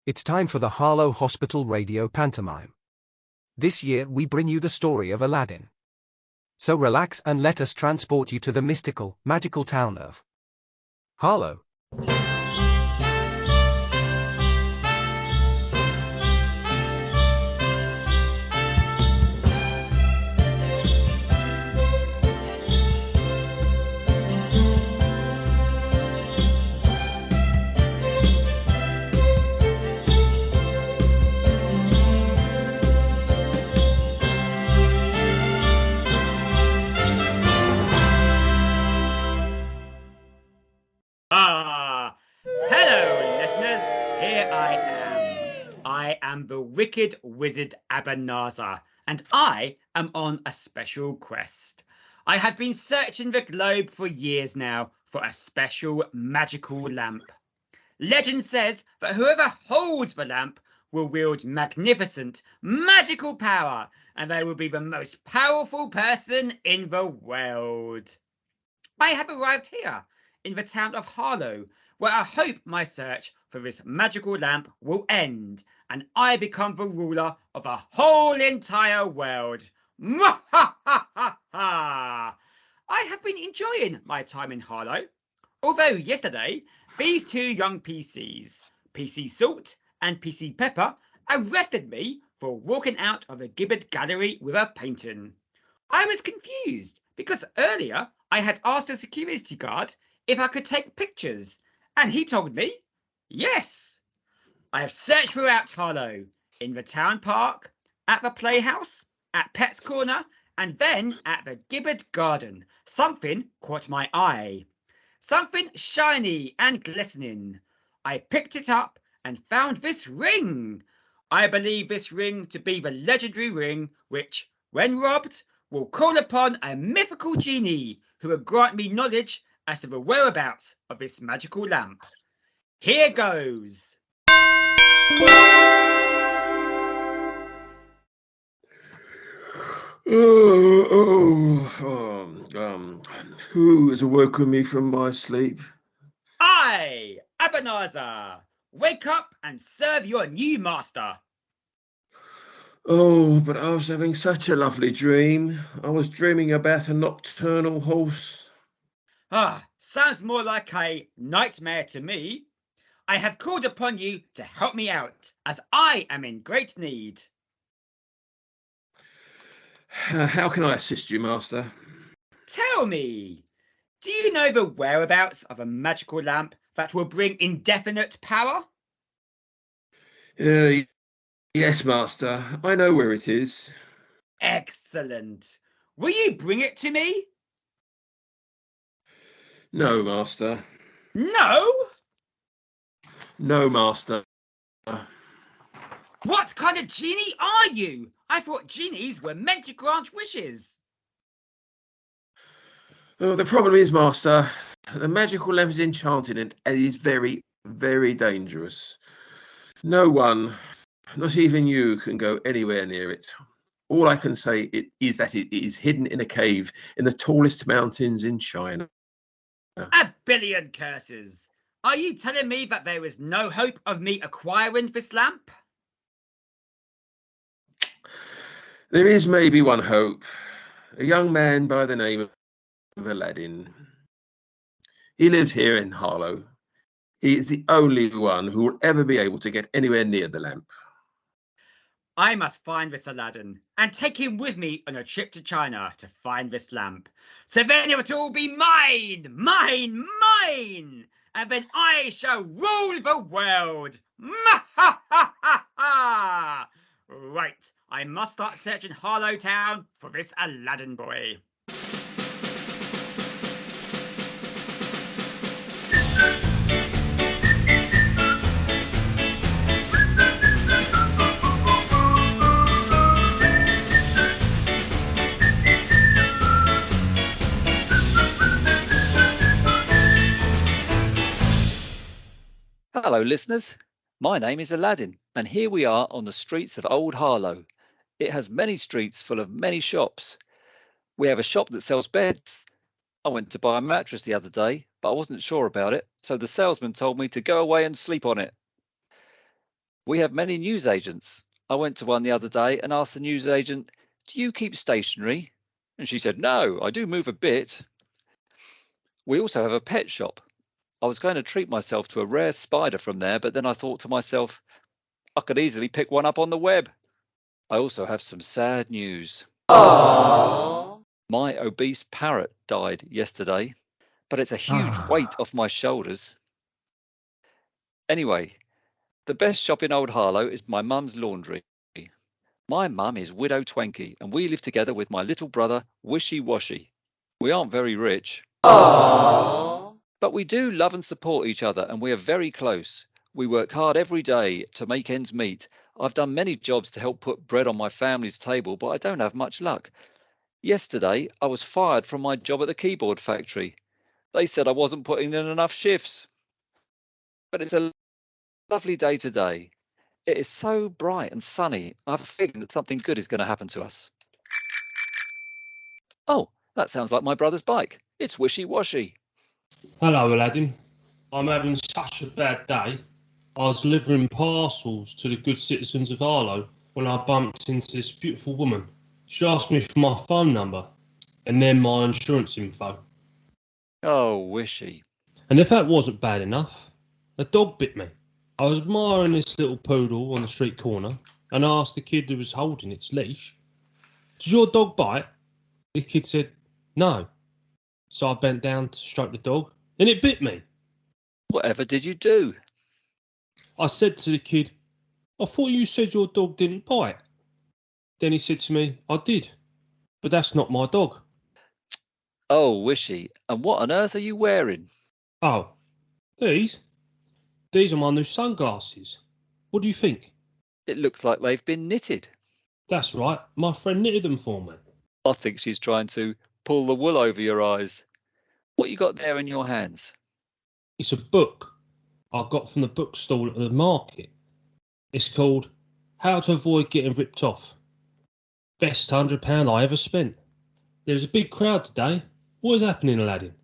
It's time for the Harlow Hospital Radio Pantomime. This year we bring you the story of Aladdin. So relax and let us transport you to the mystical, magical town of Harlow. Hello, listeners. Here I am the wicked wizard Ebenezer, and I am on a special quest. I have been searching the globe for years now for a special magical lamp. Legend says that whoever holds the lamp will wield magnificent magical power, and they will be the most powerful person in the world. I have arrived here in the town of Harlow, where I hope my search for this magical lamp will end and I become the ruler of the whole entire world. I have been enjoying my time in Harlow, although yesterday these two young PCs, PC Salt and PC Pepper, arrested me for walking out of a gibbet gallery with a painting. I was confused because earlier I had asked the security guard if I could take pictures, and he told me yes. I have searched throughout Harlow, in the town park, at the playhouse, at Pet's Corner, and then at the gibbet garden. Something caught my eye. Something shiny and glistening. I picked it up and found this ring. I believe this ring to be the legendary ring which, when robbed, will call upon a mythical genie who will grant me knowledge as to the whereabouts of this magical lamp. Here goes. Who has awoken me from my sleep? I, Ebenezer, wake up and serve your new master. Oh, but I was having such a lovely dream. I was dreaming about a nocturnal horse. Sounds more like a nightmare to me. I have called upon you to help me out, as I am in great need. How can I assist you, Master? Tell me, do you know the whereabouts of a magical lamp that will bring indefinite power? Yes, Master. I know where it is. Excellent. Will you bring it to me? No, Master. No? No, Master. What kind of genie are you? I thought genies were meant to grant wishes. Oh, the problem is, Master, the magical lamp is enchanted and it is very, very dangerous. No one, not even you, can go anywhere near it. All I can say is that it is hidden in a cave in the tallest mountains in China. A billion curses. Are you telling me that there is no hope of me acquiring this lamp? There is maybe one hope. A young man by the name of Aladdin. He lives here in Harlow. He is the only one who will ever be able to get anywhere near the lamp. I must find this Aladdin and take him with me on a trip to China to find this lamp. So then it will all be mine, mine, mine, and then I shall rule the world. Right, I must start searching Harlow Town for this Aladdin boy. Hello listeners, my name is Aladdin and here we are on the streets of Old Harlow. It has many streets full of many shops. We have a shop that sells beds. I went to buy a mattress the other day, but I wasn't sure about it, so the salesman told me to go away and sleep on it. We have many newsagents. I went to one the other day and asked the newsagent, "Do you keep stationery?" And she said, "No, I do move a bit." We also have a pet shop. I was going to treat myself to a rare spider from there, but then I thought to myself, I could easily pick one up on the web. I also have some sad news. Aww. My obese parrot died yesterday, but it's a huge weight off my shoulders. Anyway, the best shop in Old Harlow is my mum's laundry. My mum is widow Twanky, and we live together with my little brother, Wishy Washy. We aren't very rich. Aww. But we do love and support each other, and we are very close. We work hard every day to make ends meet. I've done many jobs to help put bread on my family's table, but I don't have much luck. Yesterday, I was fired from my job at the keyboard factory. They said I wasn't putting in enough shifts. But it's a lovely day today. It is so bright and sunny. I have a feeling that something good is going to happen to us. Oh, that sounds like my brother's bike. It's Wishy Washy. Hello, Aladdin. I'm having such a bad day. I was delivering parcels to the good citizens of Harlow when I bumped into this beautiful woman. She asked me for my phone number and then my insurance info. Oh, Wishy. And if that wasn't bad enough, a dog bit me. I was admiring this little poodle on the street corner and I asked the kid who was holding its leash, "Does your dog bite?" The kid said, "No." So I bent down to stroke the dog and it bit me. Whatever did you do? I said to the kid, "I thought you said your dog didn't bite." Then he said to me, "I did, but that's not my dog." Oh, Wishy. And what on earth are you wearing? Oh, these? These are my new sunglasses. What do you think? It looks like they've been knitted. That's right, my friend knitted them for me. I think she's trying to pull the wool over your eyes. What you got there in your hands? It's a book I got from the bookstall at the market. It's called How to Avoid Getting Ripped Off. Best £100 I ever spent. There's a big crowd today. What is happening, Aladdin?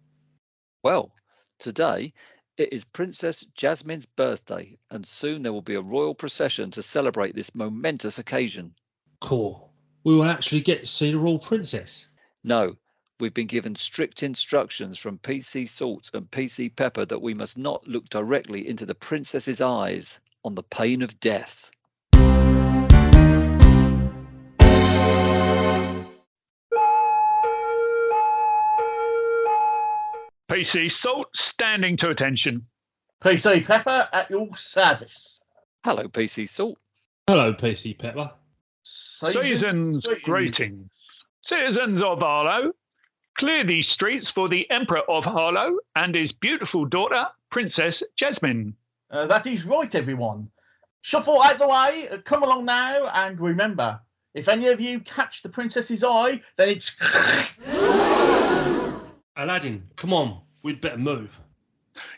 Well, today it is Princess Jasmine's birthday, and soon there will be a royal procession to celebrate this momentous occasion. Cool. We will actually get to see the royal princess. No, we've been given strict instructions from PC Salt and PC Pepper that we must not look directly into the princess's eyes on the pain of death. PC Salt standing to attention. PC Pepper at your service. Hello, PC Salt. Hello, PC Pepper. Season's greetings. Citizens of Harlow, clear these streets for the Emperor of Harlow and his beautiful daughter, Princess Jasmine. That is right, everyone. Shuffle out the way, come along now, and remember, if any of you catch the princess's eye, then it's... Aladdin, come on, we'd better move.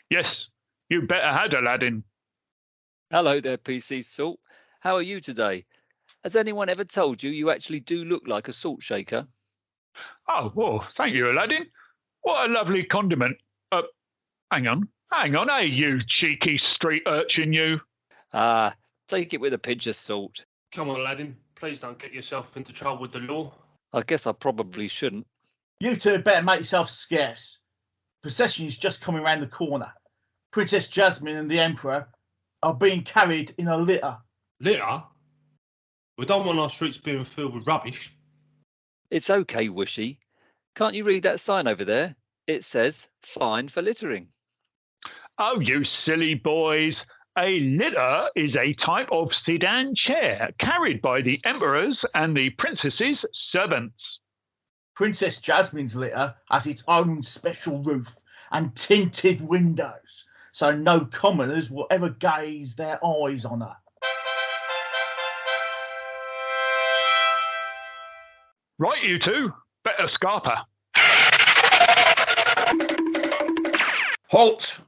Yes, you better had, Aladdin. Hello there, PC Salt. How are you today? Has anyone ever told you you actually do look like a salt shaker? Oh, well, thank you, Aladdin. What a lovely condiment. Hang on, hey, you cheeky street urchin, you. Ah, take it with a pinch of salt. Come on, Aladdin, please don't get yourself into trouble with the law. I guess I probably shouldn't. You two better make yourself scarce. Procession is just coming round the corner. Princess Jasmine and the Emperor are being carried in a litter. Litter? We don't want our streets being filled with rubbish. It's okay, Wishy. Can't you read that sign over there? It says, "Fine for littering." Oh, you silly boys. A litter is a type of sedan chair carried by the emperors and the princess's servants. Princess Jasmine's litter has its own special roof and tinted windows, so no commoners will ever gaze their eyes on her. Right, you two. Better scarper. Halt!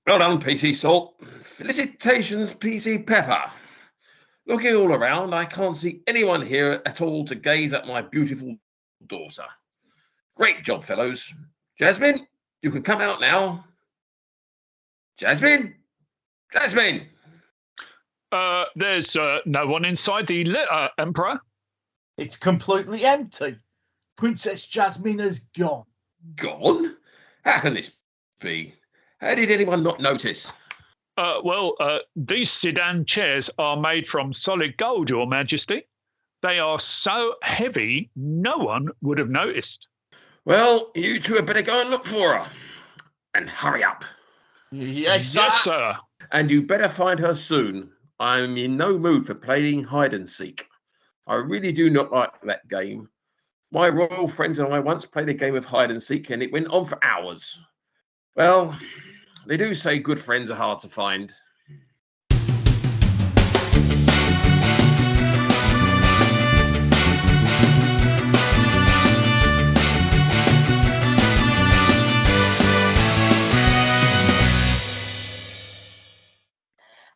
Well done, PC Salt. Felicitations, PC Pepper. Looking all around, I can't see anyone here at all to gaze at my beautiful daughter. Great job, fellows. Jasmine, you can come out now. Jasmine? Jasmine! There's no one inside the litter, Emperor. It's completely empty. Princess Jasmine has gone. Gone? How can this be? How did anyone not notice? These sedan chairs are made from solid gold, Your Majesty. They are so heavy, no one would have noticed. Well, you two had better go and look for her. And hurry up. Yes, sir. Yes, sir. And you better find her soon. I'm in no mood for playing hide and seek. I really do not like that game. My royal friends and I once played a game of hide and seek and it went on for hours. Well, they do say good friends are hard to find.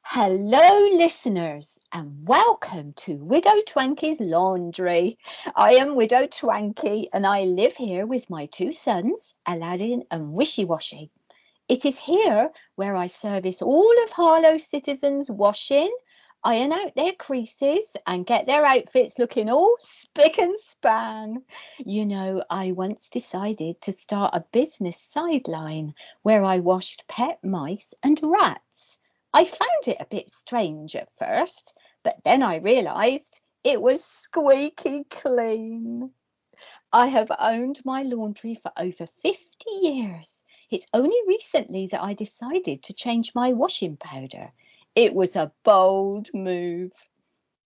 Hello, listeners, and welcome to Widow Twanky's Laundry. I am Widow Twanky, and I live here with my two sons, Aladdin and Wishy Washy. It is here where I service all of Harlow citizens' washing, iron out their creases, and get their outfits looking all spick and span. You know, I once decided to start a business sideline where I washed pet mice and rats. I found it a bit strange at first, but then I realised it was squeaky clean. I have owned my laundry for over 50 years. It's only recently that I decided to change my washing powder. It was a bold move.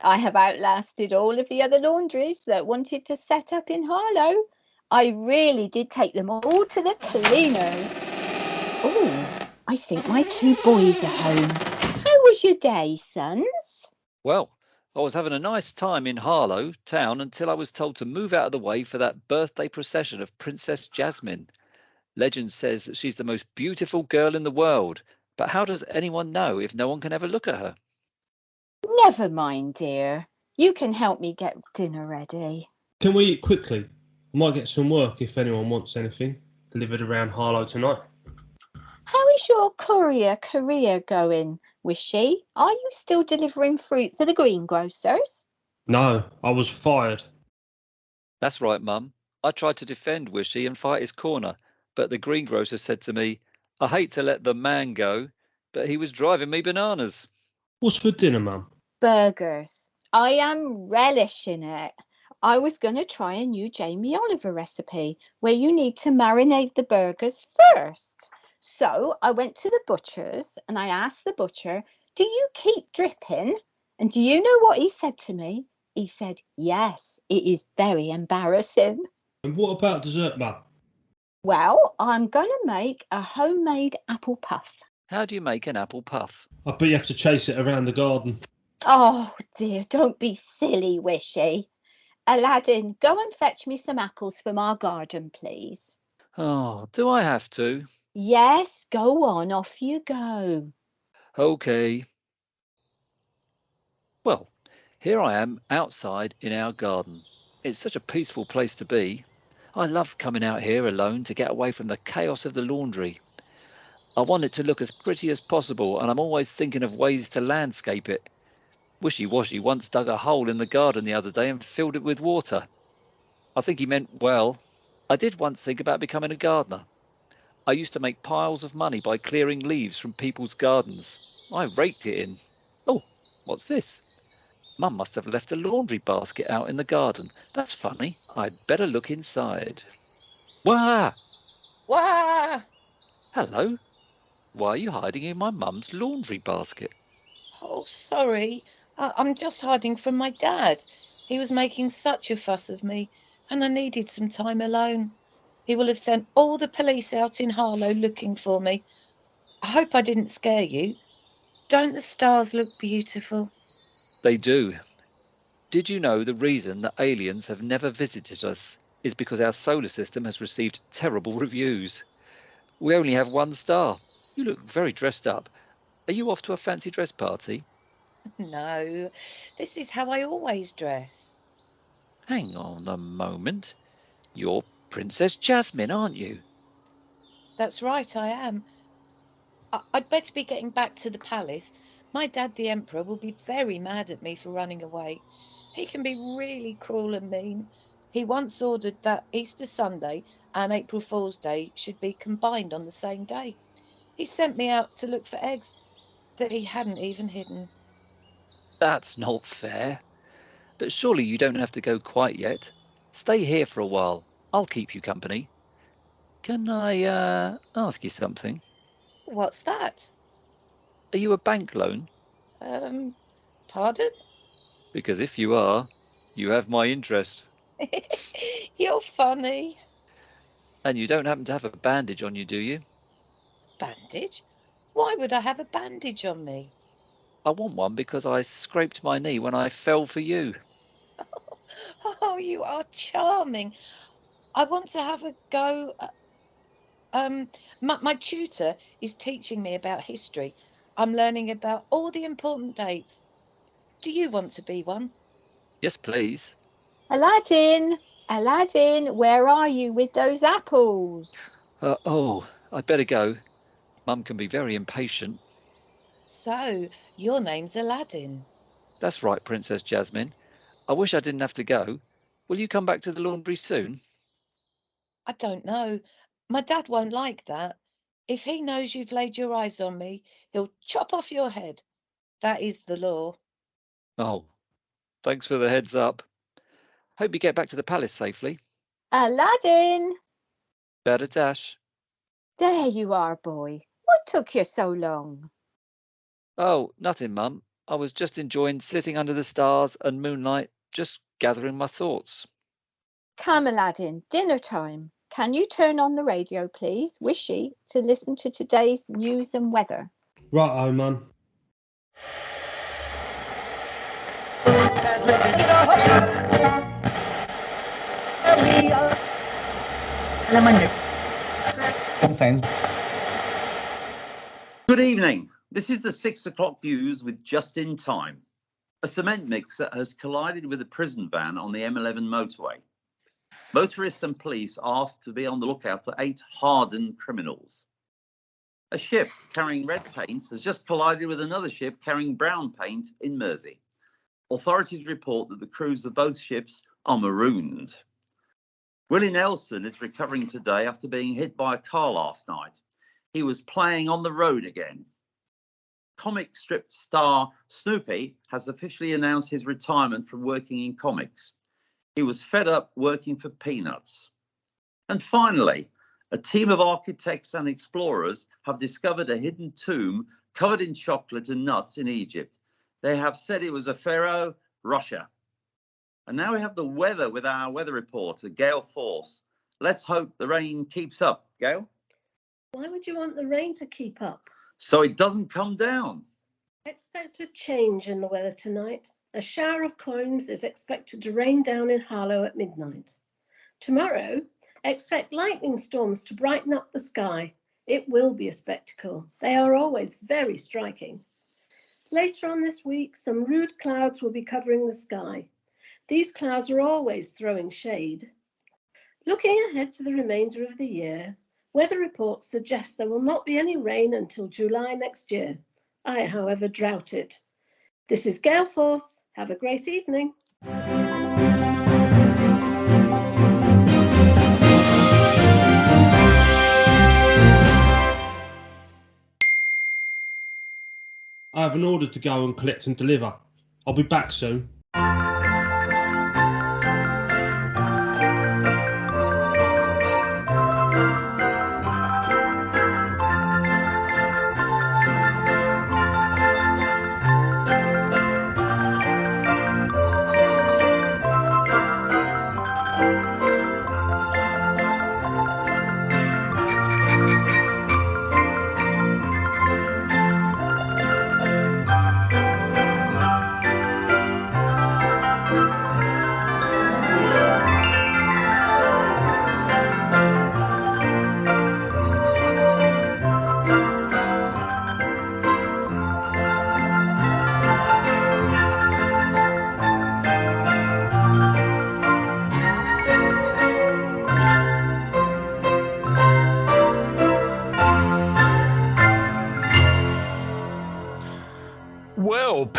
I have outlasted all of the other laundries that wanted to set up in Harlow. I really did take them all to the cleaners. Oh, I think my two boys are home. How was your day, sons? Well, I was having a nice time in Harlow town until I was told to move out of the way for that birthday procession of Princess Jasmine. Legend says that she's the most beautiful girl in the world, but how does anyone know if no one can ever look at her? Never mind, dear. You can help me get dinner ready. Can we eat quickly? I might get some work if anyone wants anything delivered around Harlow tonight. How is your courier career going, Wishy? Are you still delivering fruit for the greengrocers? No, I was fired. That's right, Mum. I tried to defend Wishy and fight his corner, but the greengrocer said to me, I hate to let the man go, but he was driving me bananas. What's for dinner, Mum? Burgers. I am relishing it. I was going to try a new Jamie Oliver recipe where you need to marinate the burgers first. So I went to the butcher's and I asked the butcher, do you keep dripping? And do you know what he said to me? He said, yes, it is very embarrassing. And what about dessert, Mum? Well, I'm going to make a homemade apple puff. How do you make an apple puff? I bet you have to chase it around the garden. Oh dear, don't be silly, Wishy. Aladdin, go and fetch me some apples from our garden, please. Oh, do I have to? Yes, go on, off you go. OK. Well, here I am outside in our garden. It's such a peaceful place to be. I love coming out here alone to get away from the chaos of the laundry. I want it to look as pretty as possible, and I'm always thinking of ways to landscape it. Wishy Washy once dug a hole in the garden the other day and filled it with water. I think he meant well. I did once think about becoming a gardener. I used to make piles of money by clearing leaves from people's gardens. I raked it in. Oh, what's this? Mum must have left a laundry basket out in the garden. That's funny. I'd better look inside. Wah! Wah! Hello. Why are you hiding in my mum's laundry basket? Oh, sorry. I'm just hiding from my dad. He was making such a fuss of me, and I needed some time alone. He will have sent all the police out in Harlow looking for me. I hope I didn't scare you. Don't the stars look beautiful? They do. Did you know the reason that aliens have never visited us is because our solar system has received terrible reviews? We only have one star. You look very dressed up. Are you off to a fancy dress party? No, this is how I always dress. Hang on a moment. You're Princess Jasmine, aren't you? That's right, I am. I'd better be getting back to the palace. My dad, the Emperor, will be very mad at me for running away. He can be really cruel and mean. He once ordered that Easter Sunday and April Fool's Day should be combined on the same day. He sent me out to look for eggs that he hadn't even hidden. That's not fair. But surely you don't have to go quite yet. Stay here for a while. I'll keep you company. Can I ask you something? What's that? Are you a bank loan? Pardon? Because if you are, you have my interest. You're funny. And you don't happen to have a bandage on you, do you? Bandage? Why would I have a bandage on me? I want one because I scraped my knee when I fell for you. Oh, you are charming. I want to have a go. My tutor is teaching me about history. I'm learning about all the important dates. Do you want to be one? Yes, please. Aladdin, Aladdin, where are you with those apples? I'd better go. Mum can be very impatient. So, your name's Aladdin. That's right, Princess Jasmine. I wish I didn't have to go. Will you come back to the laundry soon? I don't know. My dad won't like that. If he knows you've laid your eyes on me, he'll chop off your head. That is the law. Oh, thanks for the heads up. Hope you get back to the palace safely. Aladdin! Better dash. There you are, boy. What took you so long? Oh, nothing, Mum. I was just enjoying sitting under the stars and moonlight, just gathering my thoughts. Come, Aladdin, dinner time. Can you turn on the radio, please? Wishy, to listen to today's news and weather. Right-o, Mum. Good evening. This is the 6 o'clock news with Just in Time. A cement mixer has collided with a prison van on the M11 motorway. Motorists and police asked to be on the lookout for 8 hardened criminals. A ship carrying red paint has just collided with another ship carrying brown paint in Mersey. Authorities report that the crews of both ships are marooned. Willie Nelson is recovering today after being hit by a car last night. He was playing on the road again. Comic strip star Snoopy has officially announced his retirement from working in comics. He was fed up working for peanuts. And finally, a team of architects and explorers have discovered a hidden tomb covered in chocolate and nuts in Egypt. They have said it was a pharaoh, Russia. And now we have the weather with our weather reporter, Gail Force. Let's hope the rain keeps up. Gail? Why would you want the rain to keep up? So it doesn't come down. Expect a change in the weather tonight. A shower of coins is expected to rain down in Harlow at midnight. Tomorrow, expect lightning storms to brighten up the sky. It will be a spectacle. They are always very striking. Later on this week, some rude clouds will be covering the sky. These clouds are always throwing shade. Looking ahead to the remainder of the year, weather reports suggest there will not be any rain until July next year. I, however, doubt it. This is Gail Force. Have a great evening. I have an order to go and collect and deliver. I'll be back soon.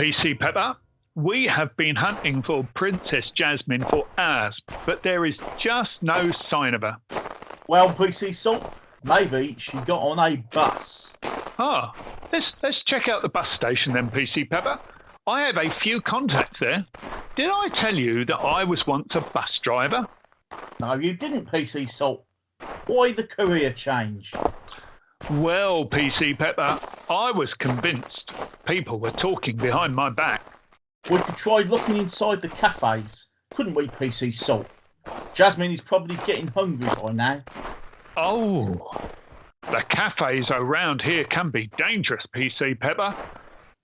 PC Pepper. We have been hunting for Princess Jasmine for hours, but there is just no sign of her. Well, PC Salt, maybe she got on a bus. Ah, let's check out the bus station then, PC Pepper. I have a few contacts there. Did I tell you that I was once a bus driver? No, you didn't, PC Salt. Why the career change? Well, PC Pepper, I was convinced people were talking behind my back. We could try looking inside the cafes, couldn't we, PC Salt? Jasmine is probably getting hungry by now. Oh, the cafes around here can be dangerous, PC Pepper.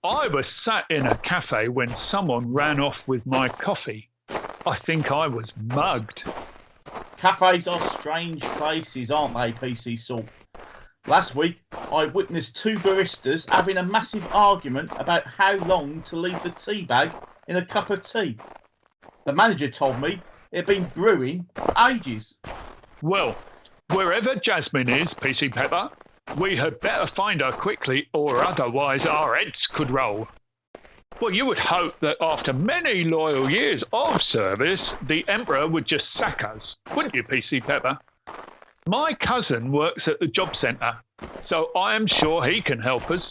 I was sat in a cafe when someone ran off with my coffee. I think I was mugged. Cafes are strange places, aren't they, PC Salt? Last week, I witnessed two baristas having a massive argument about how long to leave the tea bag in a cup of tea. The manager told me it had been brewing for ages. Well, wherever Jasmine is, PC Pepper, we had better find her quickly, or otherwise our heads could roll. Well, you would hope that after many loyal years of service, the Emperor would just sack us, wouldn't you, PC Pepper? My cousin works at the job centre, so I am sure he can help us.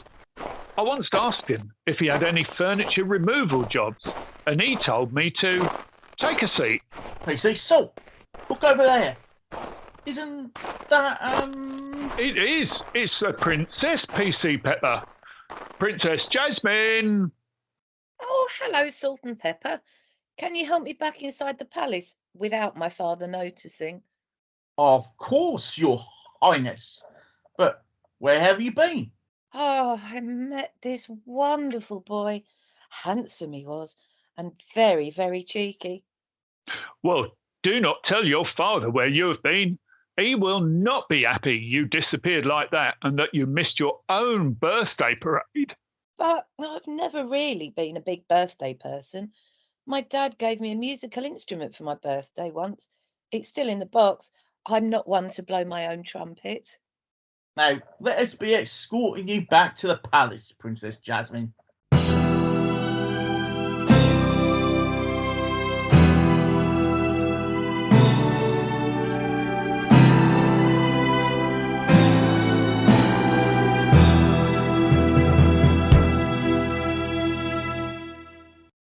I once asked him if he had any furniture removal jobs, and he told me to take a seat. PC Salt, look over there. Isn't that, It is. It's the Princess, PC Pepper. Princess Jasmine. Oh, hello, Salt and Pepper. Can you help me back inside the palace without my father noticing? Of course, Your Highness. But where have you been? Oh, I met this wonderful boy. Handsome he was, and very, very cheeky. Well, do not tell your father where you have been. He will not be happy you disappeared like that and that you missed your own birthday parade. But I've never really been a big birthday person. My dad gave me a musical instrument for my birthday once. It's still in the box. I'm not one to blow my own trumpet. Now, let us be escorting you back to the palace, Princess Jasmine.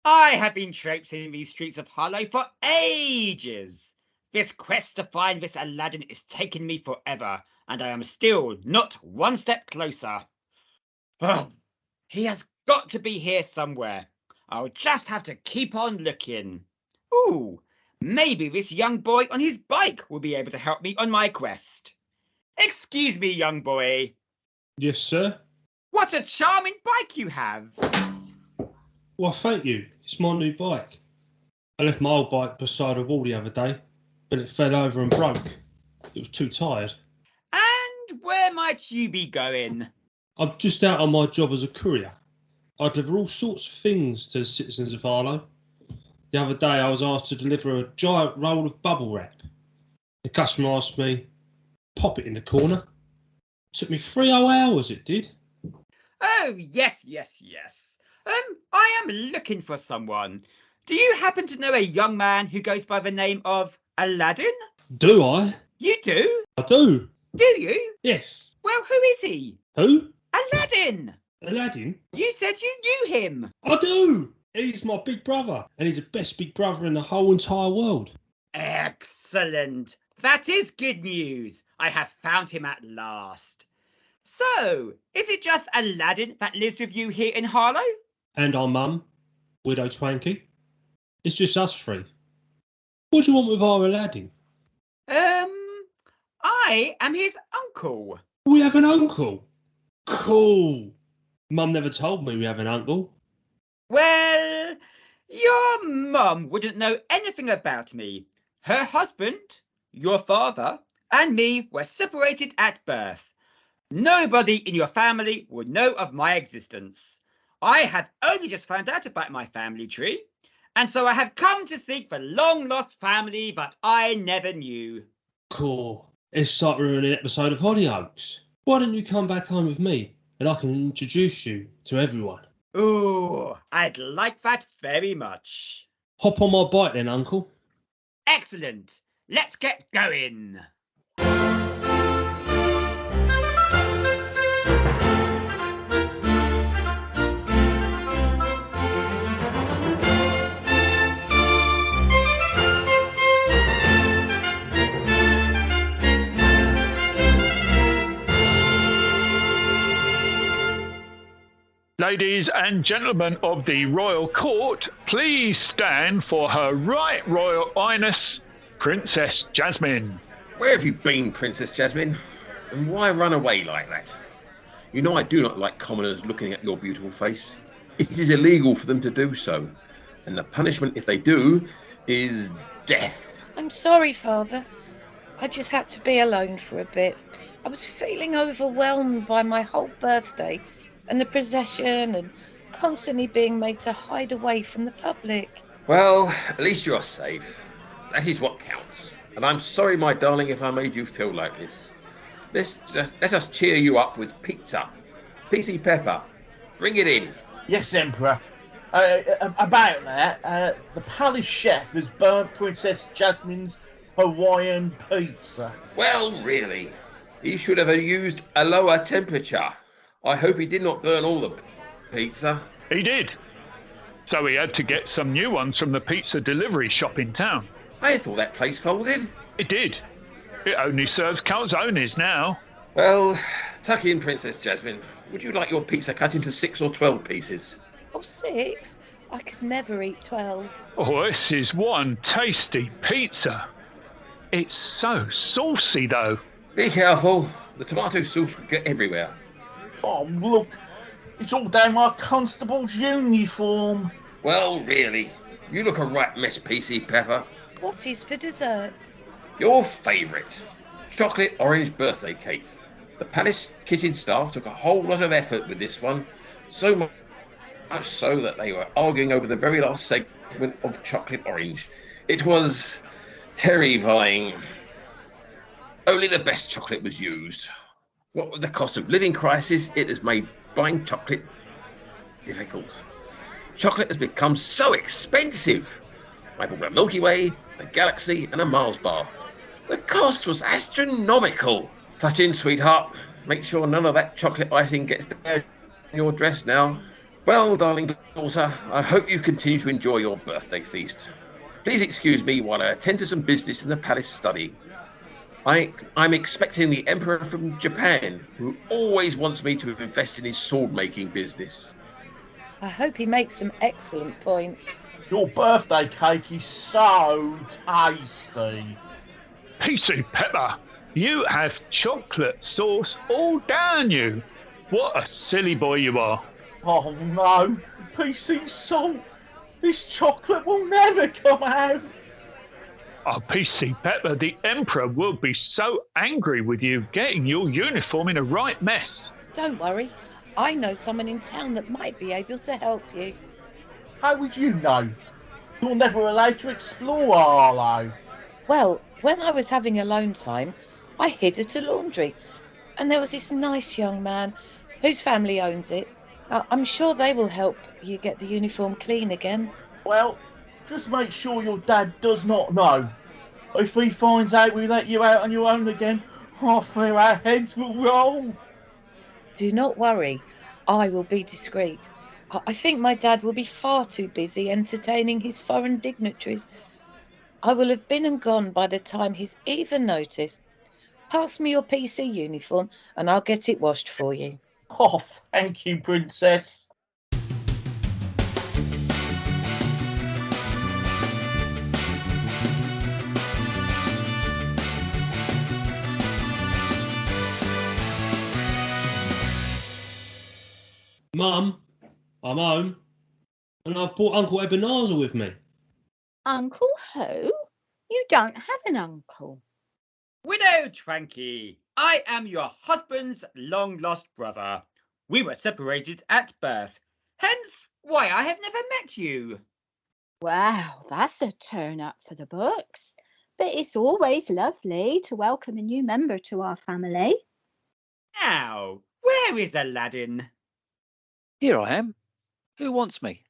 I have been traipsing these streets of Harlow for ages. This quest to find this Aladdin is taking me forever, and I am still not one step closer. Oh, he has got to be here somewhere. I'll just have to keep on looking. Ooh, maybe this young boy on his bike will be able to help me on my quest. Excuse me, young boy. Yes, sir? What a charming bike you have. Well, thank you. It's my new bike. I left my old bike beside a wall the other day, but it fell over and broke. It was too tired. And where might you be going? I'm just out on my job as a courier. I deliver all sorts of things to the citizens of Harlow. The other day I was asked to deliver a giant roll of bubble wrap. The customer asked me, pop it in the corner. It took me 3 whole hours, it did. Oh, yes. I am looking for someone. Do you happen to know a young man who goes by the name of Aladdin? Do I? You do? I do. Do you? Yes. Well, who is he? Who? Aladdin! Aladdin? You said you knew him. I do. He's my big brother, and he's the best big brother in the whole entire world. Excellent. That is good news. I have found him at last. So, is it just Aladdin that lives with you here in Harlow? And our mum, Widow Twanky. It's just us three. What do you want with our Aladdin? I am his uncle. We have an uncle? Cool. Mum never told me we have an uncle. Well, your mum wouldn't know anything about me. Her husband, your father, and me were separated at birth. Nobody in your family would know of my existence. I have only just found out about my family tree, and so I have come to seek the long-lost family that I never knew. Cool. It's like we're in an episode of Hollyoaks. Why don't you come back home with me, and I can introduce you to everyone? Ooh, I'd like that very much. Hop on my bike then, Uncle. Excellent. Let's get going. Ladies and gentlemen of the Royal Court, please stand for Her Right Royal Highness, Princess Jasmine. Where have you been, Princess Jasmine? And why run away like that? You know I do not like commoners looking at your beautiful face. It is illegal for them to do so. And the punishment, if they do, is death. I'm sorry, Father. I just had to be alone for a bit. I was feeling overwhelmed by my whole birthday and the procession and constantly being made to hide away from the public. Well, at least you're safe. That is what counts. And I'm sorry, my darling, if I made you feel like this. Let us cheer you up with pizza. PC Pepper, bring it in. Yes, Emperor. About that, the palace chef has burnt Princess Jasmine's Hawaiian pizza. Well, really, he should have used a lower temperature. I hope he did not burn all the pizza. He did. So he had to get some new ones from the pizza delivery shop in town. I thought that place folded. It did. It only serves calzones now. Well, tuck in, Princess Jasmine. Would you like your pizza cut into 6 or 12 pieces? Oh, 6? I could never eat 12. Oh, this is one tasty pizza. It's so saucy, though. Be careful. The tomato sauce will get everywhere. Oh, look. It's all down my constable's uniform. Well, really. You look a right mess, PC Pepper. What is for dessert? Your favourite. Chocolate orange birthday cake. The palace kitchen staff took a whole lot of effort with this one. So much so that they were arguing over the very last segment of chocolate orange. It was terrifying. Only the best chocolate was used. What with the cost of living crisis, it has made buying chocolate difficult. Chocolate has become so expensive. I bought a Milky Way, a Galaxy and a Mars bar. The cost was astronomical. Touch in, sweetheart. Make sure none of that chocolate icing gets down your dress now. Well, darling daughter, I hope you continue to enjoy your birthday feast. Please excuse me while I attend to some business in the palace study. I'm expecting the Emperor from Japan, who always wants me to invest in his sword-making business. I hope he makes some excellent points. Your birthday cake is so tasty. PC Pepper, you have chocolate sauce all down you. What a silly boy you are. Oh no, PC Salt. This chocolate will never come out. Oh, PC Pepper, the Emperor will be so angry with you getting your uniform in a right mess. Don't worry, I know someone in town that might be able to help you. How would you know? You're never allowed to explore Harlow. Well, when I was having alone time, I hid at a laundry, and there was this nice young man whose family owns it. I'm sure they will help you get the uniform clean again. Well, just make sure your dad does not know. If he finds out we let you out on your own again, I fear our heads will roll. Do not worry, I will be discreet. I think my dad will be far too busy entertaining his foreign dignitaries. I will have been and gone by the time he's even noticed. Pass me your PC uniform and I'll get it washed for you. Oh, thank you, Princess. Mum, I'm home, and I've brought Uncle Ebenezer with me. Uncle who? You don't have an uncle. Widow Twanky, I am your husband's long-lost brother. We were separated at birth, hence why I have never met you. Wow, that's a turn up for the books. But it's always lovely to welcome a new member to our family. Now, where is Aladdin? Here I am. Who wants me?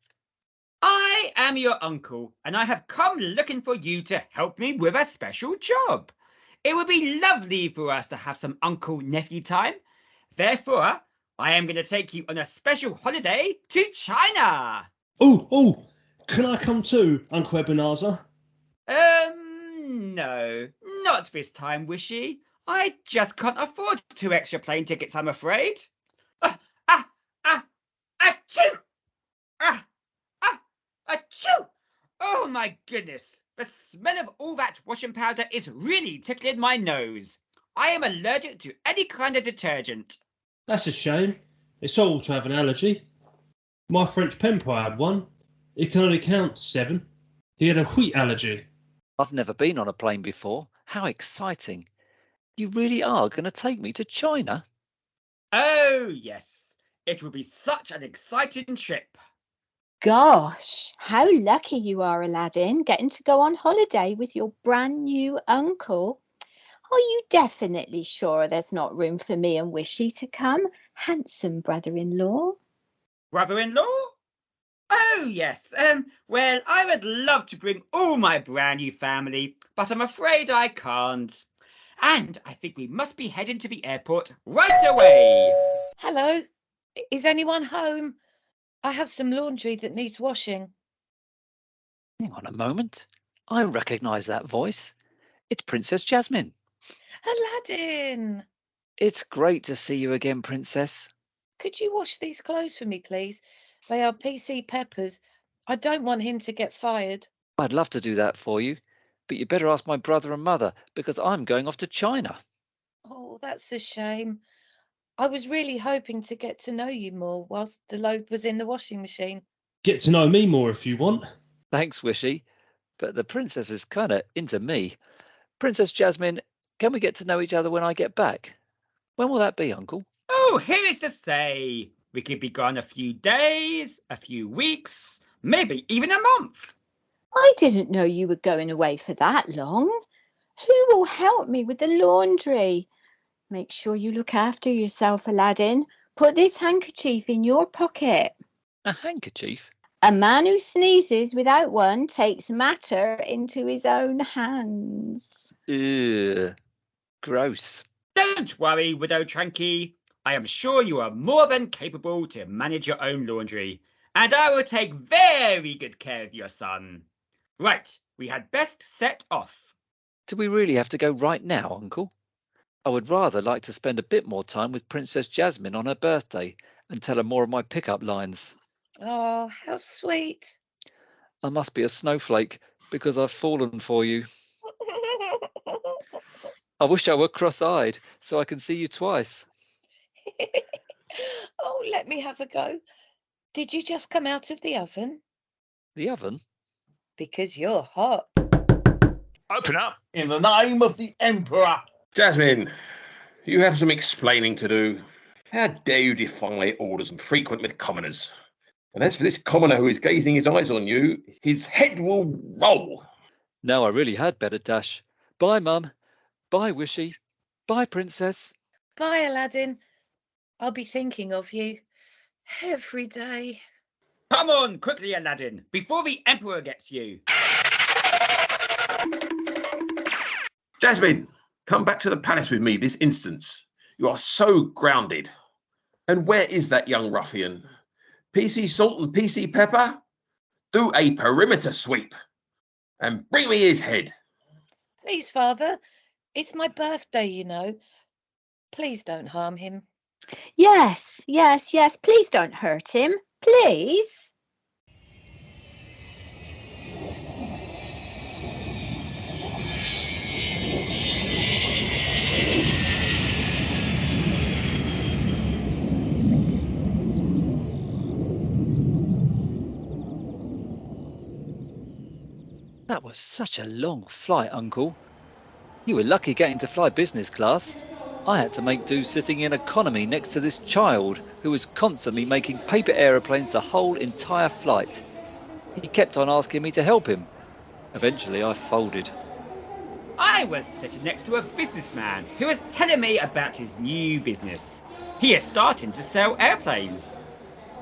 I am your uncle, and I have come looking for you to help me with a special job. It would be lovely for us to have some uncle-nephew time. Therefore, I am going to take you on a special holiday to China. Oh, can I come too, Uncle Ebenezer? No, not this time, Wishy. I just can't afford 2 extra plane tickets, I'm afraid. Achoo! Achoo! Oh my goodness, the smell of all that washing powder is really tickling my nose. I am allergic to any kind of detergent. That's a shame. It's all to have an allergy. My French pen pal had one. It can only count to 7. He had a wheat allergy. I've never been on a plane before. How exciting. You really are going to take me to China? Oh, yes. It will be such an exciting trip. Gosh, how lucky you are, Aladdin, getting to go on holiday with your brand new uncle. Are you definitely sure there's not room for me and Wishy to come, handsome brother-in-law? Brother-in-law? Oh, yes. Well, I would love to bring all my brand new family, but I'm afraid I can't. And I think we must be heading to the airport right away. Hello, is anyone home? I have some laundry that needs washing. Hang on a moment. I recognise that voice. It's Princess Jasmine. Aladdin! It's great to see you again, Princess. Could you wash these clothes for me, please? They are PC Pepper's. I don't want him to get fired. I'd love to do that for you, but you better ask my brother and mother because I'm going off to China. Oh, that's a shame. I was really hoping to get to know you more whilst the load was in the washing machine. Get to know me more if you want. Thanks, Wishy, but the princess is kind of into me. Princess Jasmine, can we get to know each other when I get back? When will that be, Uncle? Oh, here is to say. We could be gone a few days, a few weeks, maybe even a month. I didn't know you were going away for that long. Who will help me with the laundry? Make sure you look after yourself, Aladdin. Put this handkerchief in your pocket. A handkerchief? A man who sneezes without one takes matter into his own hands. Ugh, gross. Don't worry, Widow Tranky. I am sure you are more than capable to manage your own laundry, and I will take very good care of your son. Right, we had best set off. Do we really have to go right now, Uncle? I would rather like to spend a bit more time with Princess Jasmine on her birthday and tell her more of my pickup lines. Oh, how sweet. I must be a snowflake because I've fallen for you. I wish I were cross-eyed so I can see you twice. Oh, let me have a go. Did you just come out of the oven? The oven? Because you're hot. Open up. In the name of the Emperor. Jasmine, you have some explaining to do. How dare you defy orders and frequent with commoners? And as for this commoner who is gazing his eyes on you, his head will roll. Now I really had better dash. Bye, Mum. Bye, Wishy. Bye, Princess. Bye, Aladdin. I'll be thinking of you every day. Come on, quickly, Aladdin, before the Emperor gets you. Jasmine, come back to the palace with me this instant. You are so grounded. And where is that young ruffian? PC Salt and PC Pepper? Do a perimeter sweep. And bring me his head. Please, Father. It's my birthday, you know. Please don't harm him. Yes. Please don't hurt him. Please. That was such a long flight, Uncle. You were lucky getting to fly business class. I had to make do sitting in economy next to this child who was constantly making paper aeroplanes the whole entire flight. He kept on asking me to help him. Eventually I folded. I was sitting next to a businessman who was telling me about his new business. He is starting to sell airplanes.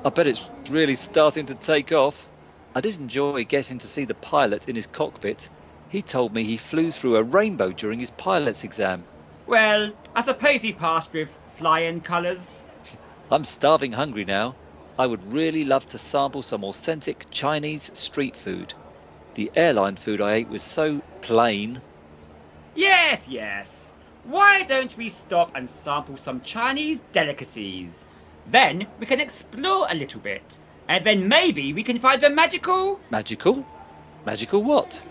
I bet it's really starting to take off. I did enjoy getting to see the pilot in his cockpit. He told me he flew through a rainbow during his pilot's exam. Well, I suppose he passed with flying colours. I'm starving hungry now. I would really love to sample some authentic Chinese street food. The airline food I ate was so plain. Yes, yes. Why don't we stop and sample some Chinese delicacies? Then we can explore a little bit. And then maybe we can find the magical... Magical? Magical what?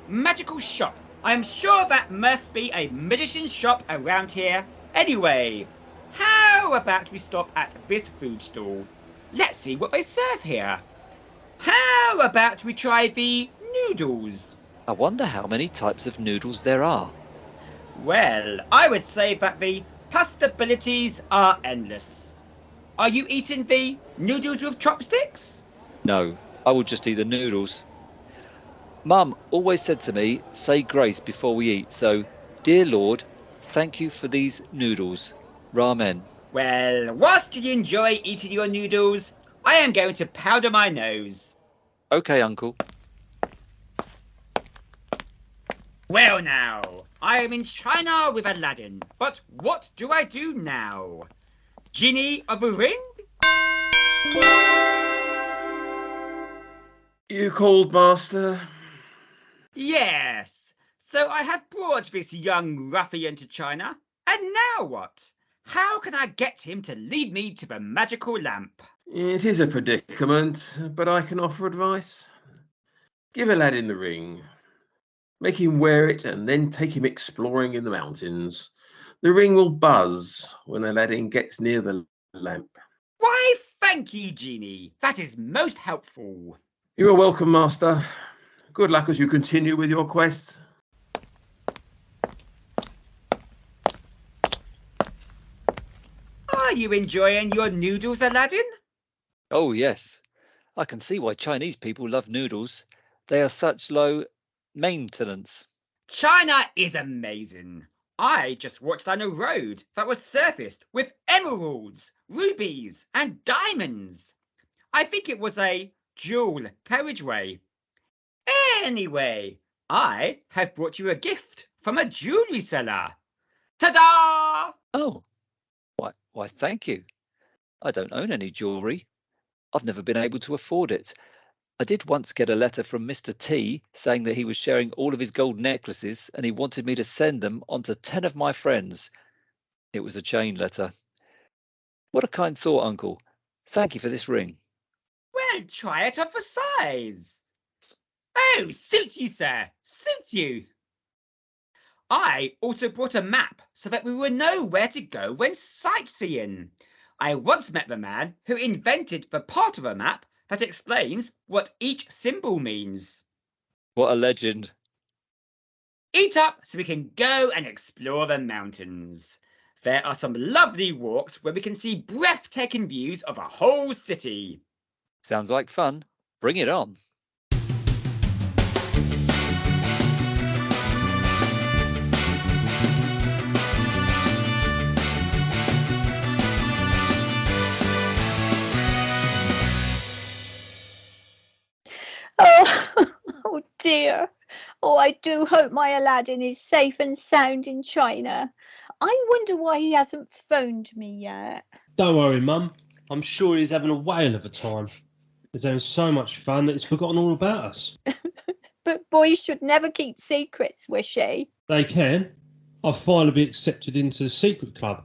Magical shop. I'm sure that must be a magician shop around here. Anyway, how about we stop at this food stall? Let's see what they serve here. How about we try the noodles? I wonder how many types of noodles there are. Well, I would say that the possibilities are endless. Are you eating the noodles with chopsticks? No, I will just eat the noodles. Mum always said to me, say grace before we eat, so, dear Lord, thank you for these noodles. Ramen. Well, whilst you enjoy eating your noodles, I am going to powder my nose. Okay, Uncle. Well now, I am in China with Aladdin, but what do I do now? Genie of a ring? You called, Master? Yes, so I have brought this young ruffian to China, and now what? How can I get him to lead me to the magical lamp? It is a predicament, but I can offer advice. Give Aladdin the ring. Make him wear it and then take him exploring in the mountains. The ring will buzz when Aladdin gets near the lamp. Why, thank you, Genie. That is most helpful. You are welcome, Master. Good luck as you continue with your quest. Are you enjoying your noodles, Aladdin? Oh, yes. I can see why Chinese people love noodles. They are such low maintenance. China is amazing. I just walked down a road that was surfaced with emeralds, rubies, and diamonds. I think it was a dual carriageway. Anyway, I have brought you a gift from a jewellery seller. Ta-da! Oh, why, thank you. I don't own any jewellery. I've never been able to afford it. I did once get a letter from Mr. T saying that he was sharing all of his gold necklaces and he wanted me to send them on to 10 of my friends. It was a chain letter. What a kind thought, Uncle. Thank you for this ring. Well, try it on for size. Oh, suits you, sir. Suits you. I also brought a map so that we would know where to go when sightseeing. I once met the man who invented the part of a map that explains what each symbol means. What a legend. Eat up so we can go and explore the mountains. There are some lovely walks where we can see breathtaking views of a whole city. Sounds like fun. Bring it on. Oh dear. Oh, I do hope my Aladdin is safe and sound in China. I wonder why he hasn't phoned me yet. Don't worry, Mum. I'm sure he's having a whale of a time. He's having so much fun that he's forgotten all about us. But boys should never keep secrets, Wishy. They can. I've finally been accepted into the secret club.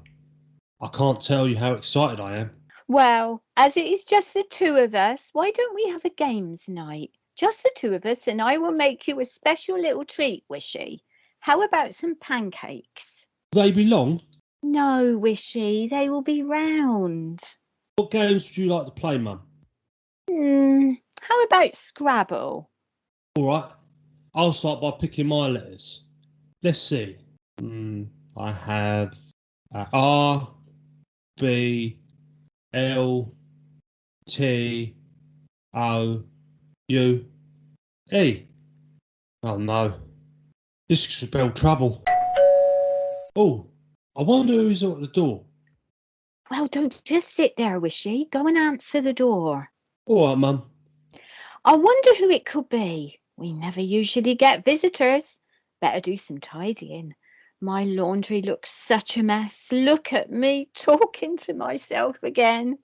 I can't tell you how excited I am. Well, as it is just the two of us, why don't we have a games night? Just the two of us, and I will make you a special little treat, Wishy. How about some pancakes? Will they be long? No, Wishy, they will be round. What games would you like to play, Mum? How about Scrabble? All right. I'll start by picking my letters. Let's see. I have R, B, L, T, O, U, E. Oh no. This could spell trouble. Oh, I wonder who's at the door. Well, don't just sit there, Wishy. Go and answer the door. All right, Mum. I wonder who it could be. We never usually get visitors. Better do some tidying. My laundry looks such a mess. Look at me talking to myself again.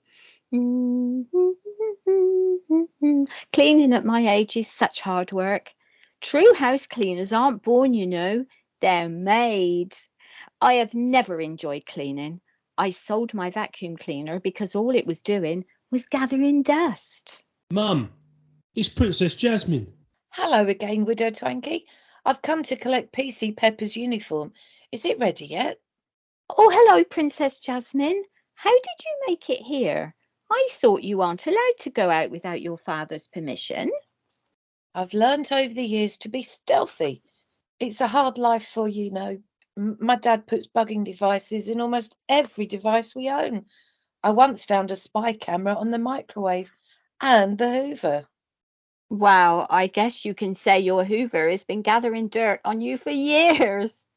Cleaning at my age is such hard work. True house cleaners aren't born, you know. They're made. I have never enjoyed cleaning. I sold my vacuum cleaner because all it was doing was gathering dust. Mum, it's Princess Jasmine. Hello again, Widow Twanky. I've come to collect PC Pepper's uniform. Is it ready yet? Oh, hello, Princess Jasmine. How did you make it here? I thought you aren't allowed to go out without your father's permission. I've learnt over the years to be stealthy. It's a hard life for you know. My dad puts bugging devices in almost every device we own. I once found a spy camera on the microwave and the Hoover. Wow, I guess you can say your Hoover has been gathering dirt on you for years.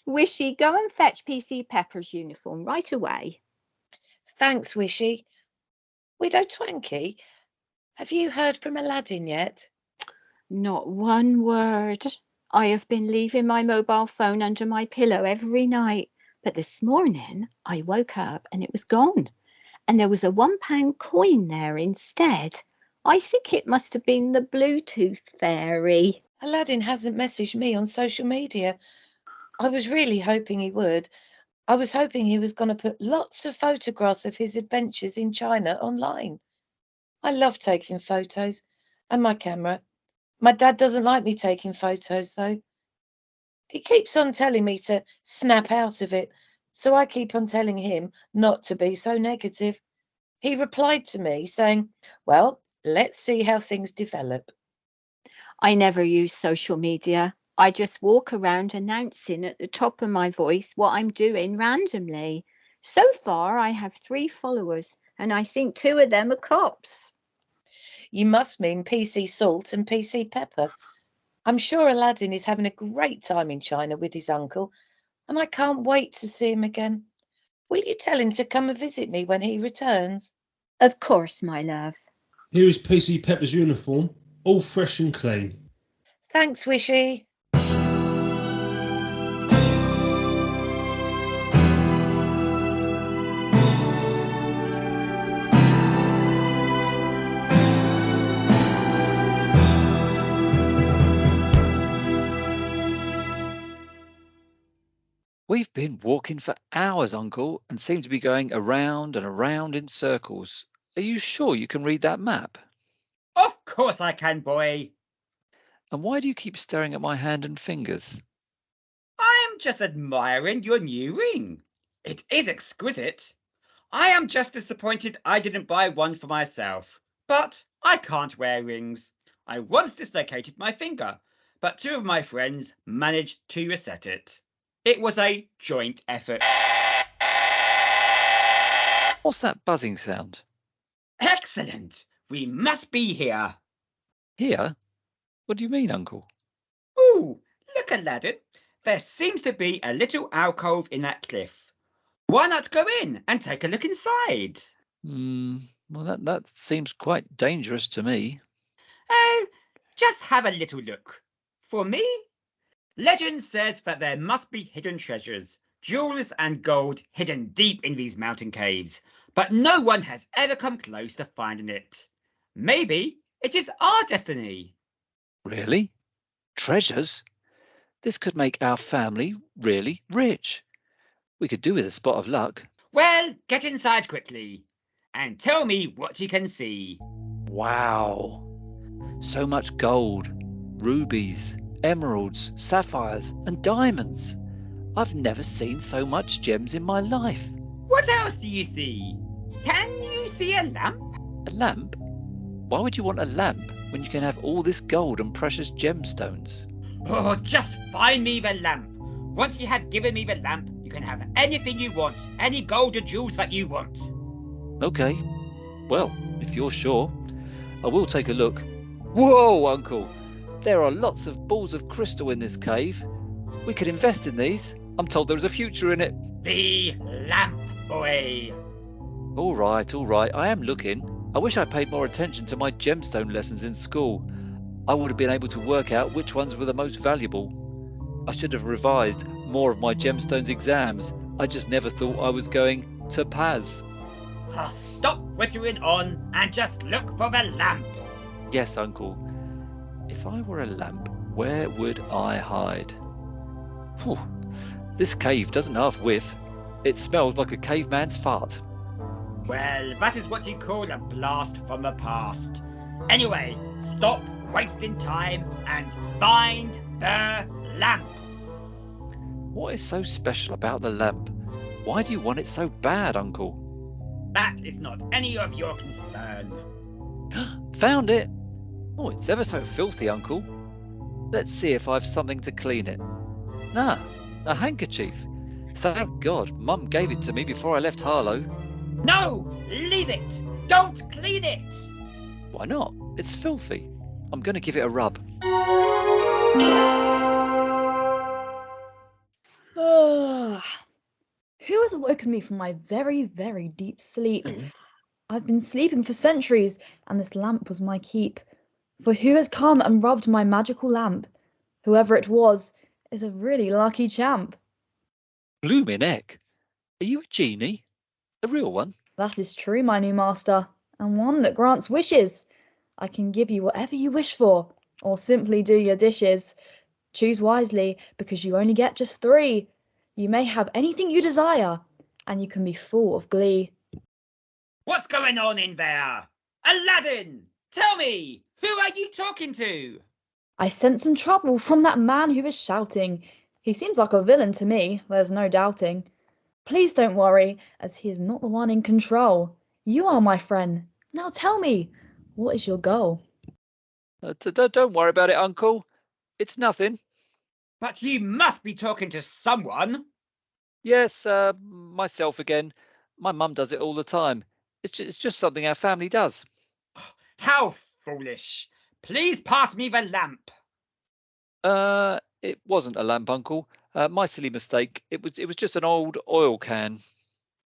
Wishy, go and fetch PC Pepper's uniform right away. Thanks, Wishy. Widow Twanky, have you heard from Aladdin yet? Not one word. I have been leaving my mobile phone under my pillow every night, but this morning I woke up and it was gone, and there was a £1 coin there instead. I think it must have been the Bluetooth fairy. Aladdin hasn't messaged me on social media. I was really hoping he would. I was hoping he was going to put lots of photographs of his adventures in China online. I love taking photos, and my camera. My dad doesn't like me taking photos, though. He keeps on telling me to snap out of it, so I keep on telling him not to be so negative. He replied to me saying, well, let's see how things develop. I never use social media. I just walk around announcing at the top of my voice what I'm doing randomly. So far, I have 3 followers, and I think 2 of them are cops. You must mean PC Salt and PC Pepper. I'm sure Aladdin is having a great time in China with his uncle, and I can't wait to see him again. Will you tell him to come and visit me when he returns? Of course, my love. Here is PC Pepper's uniform, all fresh and clean. Thanks, Wishy. We've been walking for hours, Uncle, and seem to be going around and around in circles. Are you sure you can read that map? Of course I can, boy. And why do you keep staring at my hand and fingers? I am just admiring your new ring. It is exquisite. I am just disappointed I didn't buy one for myself. But I can't wear rings. I once dislocated my finger, but 2 of my friends managed to reset it. It was a joint effort. What's that buzzing sound? Excellent. We must be here. Here? What do you mean, Uncle? Ooh, look, Aladdin. There seems to be a little alcove in that cliff. Why not go in and take a look inside? Well, that seems quite dangerous to me. Oh, just have a little look. For me, legend says that there must be hidden treasures, jewels and gold hidden deep in these mountain caves, but no one has ever come close to finding it. Maybe it is our destiny. Really? Treasures? This could make our family really rich. We could do with a spot of luck. Well, get inside quickly and tell me what you can see. Wow. So much gold, rubies, emeralds, sapphires and diamonds. I've never seen so much gems in my life. What else do you see? Can you see a lamp? A lamp? Why would you want a lamp when you can have all this gold and precious gemstones? Oh, just find me the lamp. Once you have given me the lamp, you can have anything you want, any gold or jewels that you want. Okay. Well, if you're sure, I will take a look. Whoa, Uncle! There are lots of balls of crystal in this cave. We could invest in these. I'm told there is a future in it. The lamp, boy. All right. I am looking. I wish I paid more attention to my gemstone lessons in school. I would have been able to work out which ones were the most valuable. I should have revised more of my gemstones exams. I just never thought I was going to Paz. Stop wittering on and just look for the lamp. Yes, Uncle. If I were a lamp, where would I hide? Whew. This cave doesn't half whiff. It smells like a caveman's fart. Well, that is what you call a blast from the past. Anyway, stop wasting time and find the lamp. What is so special about the lamp? Why do you want it so bad, Uncle? That is not any of your concern. Found it! Oh, it's ever so filthy, Uncle. Let's see if I've something to clean it. Ah, a handkerchief. Thank God, Mum gave it to me before I left Harlow. No! Leave it! Don't clean it! Why not? It's filthy. I'm going to give it a rub. Who has awoken me from my very, very deep sleep? I've been sleeping for centuries, and this lamp was my keep. For who has come and rubbed my magical lamp? Whoever it was is a really lucky champ. Bloomin' heck. Are you a genie? A real one? That is true, my new master, and one that grants wishes. I can give you whatever you wish for, or simply do your dishes. Choose wisely, because you only get just 3. You may have anything you desire, and you can be full of glee. What's going on in there? Aladdin! Tell me, who are you talking to? I sense some trouble from that man who is shouting. He seems like a villain to me, there's no doubting. Please don't worry, as he is not the one in control. You are my friend. Now tell me, what is your goal? Don't worry about it, Uncle. It's nothing. But you must be talking to someone. Yes, myself again. My mum does it all the time. It's just something our family does. How foolish. Please pass me the lamp. It wasn't a lamp, Uncle. My silly mistake. It was just an old oil can.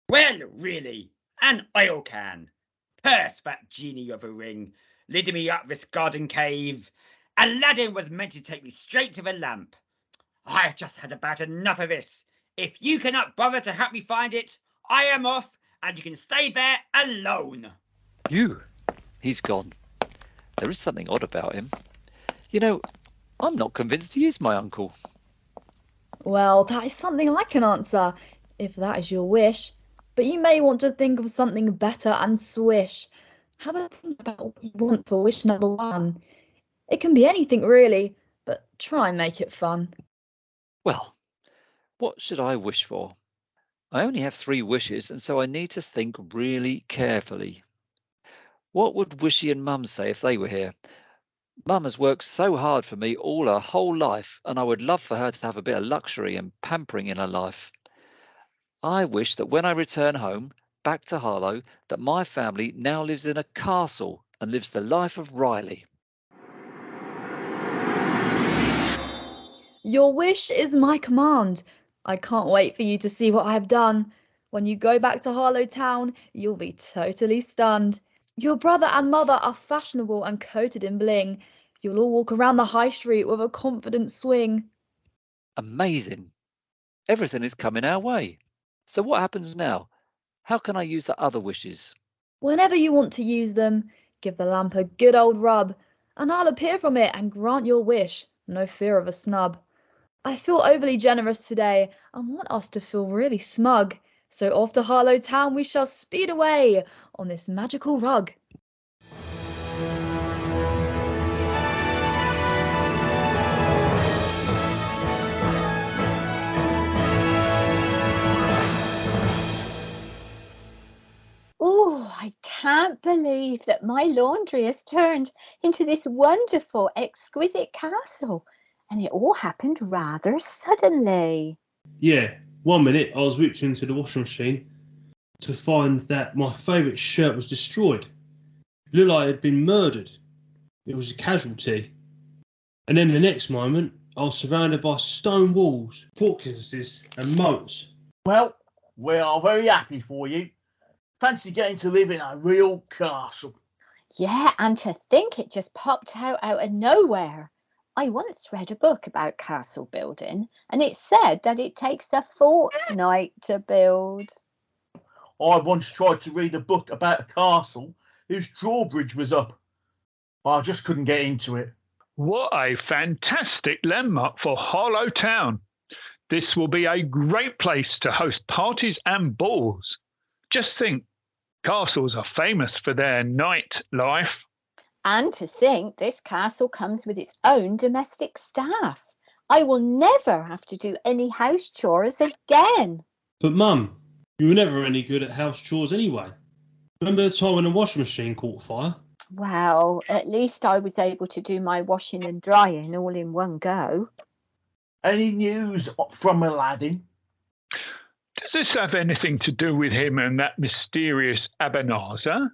Well, really, an oil can. Curse that genie of a ring, leading me up this garden cave. Aladdin was meant to take me straight to the lamp. I've just had about enough of this. If you cannot bother to help me find it, I am off, and you can stay there alone. He's gone. There is something odd about him. You know, I'm not convinced he is my uncle. Well, that is something I can answer, if that is your wish. But you may want to think of something better and swish. Have a think about what you want for wish number 1. It can be anything really, but try and make it fun. Well, what should I wish for? I only have 3 wishes, and so I need to think really carefully. What would Wishy and Mum say if they were here? Mum has worked so hard for me all her whole life, and I would love for her to have a bit of luxury and pampering in her life. I wish that when I return home, back to Harlow, that my family now lives in a castle and lives the life of Riley. Your wish is my command. I can't wait for you to see what I have done. When you go back to Harlow Town, you'll be totally stunned. Your brother and mother are fashionable and coated in bling. You'll all walk around the high street with a confident swing. Amazing. Everything is coming our way. So what happens now? How can I use the other wishes? Whenever you want to use them, give the lamp a good old rub, and I'll appear from it and grant your wish, no fear of a snub. I feel overly generous today and want us to feel really smug. So off to Harlow Town we shall speed away on this magical rug. Oh, I can't believe that my laundry has turned into this wonderful, exquisite castle. And it all happened rather suddenly. Yeah, 1 minute I was reaching into the washing machine to find that my favourite shirt was destroyed. It looked like it had been murdered. It was a casualty. And then the next moment, I was surrounded by stone walls, portcullises and moats. Well, we are very happy for you. Fancy getting to live in a real castle. Yeah, and to think it just popped out of nowhere. I once read a book about castle building, and it said that it takes a fortnight to build. I once tried to read a book about a castle whose drawbridge was up. I just couldn't get into it. What a fantastic landmark for Harlow Town. This will be a great place to host parties and balls. Just think, castles are famous for their nightlife. And to think this castle comes with its own domestic staff. I will never have to do any house chores again. But Mum, you were never any good at house chores anyway. Remember the time when the washing machine caught fire? Well, at least I was able to do my washing and drying all in one go. Any news from Aladdin? Does this have anything to do with him and that mysterious Ebenezer?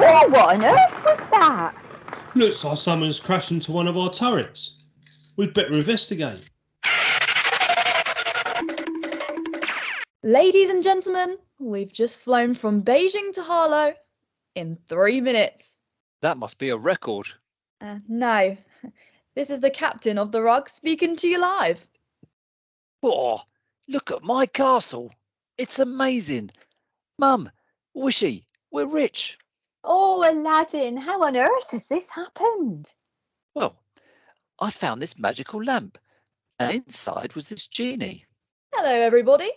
Oh, what on earth was that? Looks like someone's crashed into one of our turrets. We'd better investigate. Ladies and gentlemen, we've just flown from Beijing to Harlow in 3 minutes. That must be a record. No, this is the captain of the Rug speaking to you live. Oh, look at my castle. It's amazing. Mum, Wishy, we're rich. Oh, Aladdin, how on earth has this happened? Well, I found this magical lamp, and inside was this genie. Hello, everybody.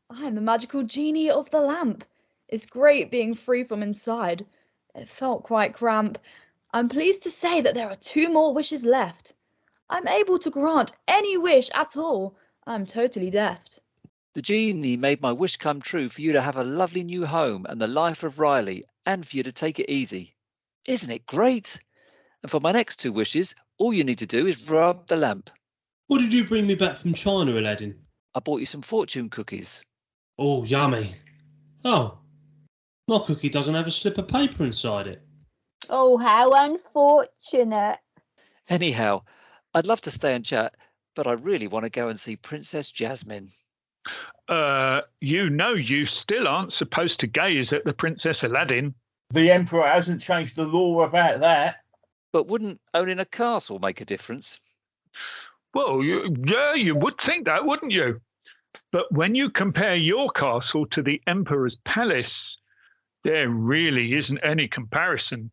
I'm the magical genie of the lamp. It's great being free from inside. It felt quite cramped. I'm pleased to say that there are 2 more wishes left. I'm able to grant any wish at all. I'm totally deft. The genie made my wish come true for you to have a lovely new home and the life of Riley, and for you to take it easy. Isn't it great? And for my next 2 wishes, all you need to do is rub the lamp. What did you bring me back from China, Aladdin? I bought you some fortune cookies. Oh, yummy. Oh, my cookie doesn't have a slip of paper inside it. Oh, how unfortunate. Anyhow, I'd love to stay and chat, but I really want to go and see Princess Jasmine. You still aren't supposed to gaze at the Princess Aladdin. The Emperor hasn't changed the law about that. But wouldn't owning a castle make a difference? Well, you would think that, wouldn't you? But when you compare your castle to the Emperor's palace, there really isn't any comparison.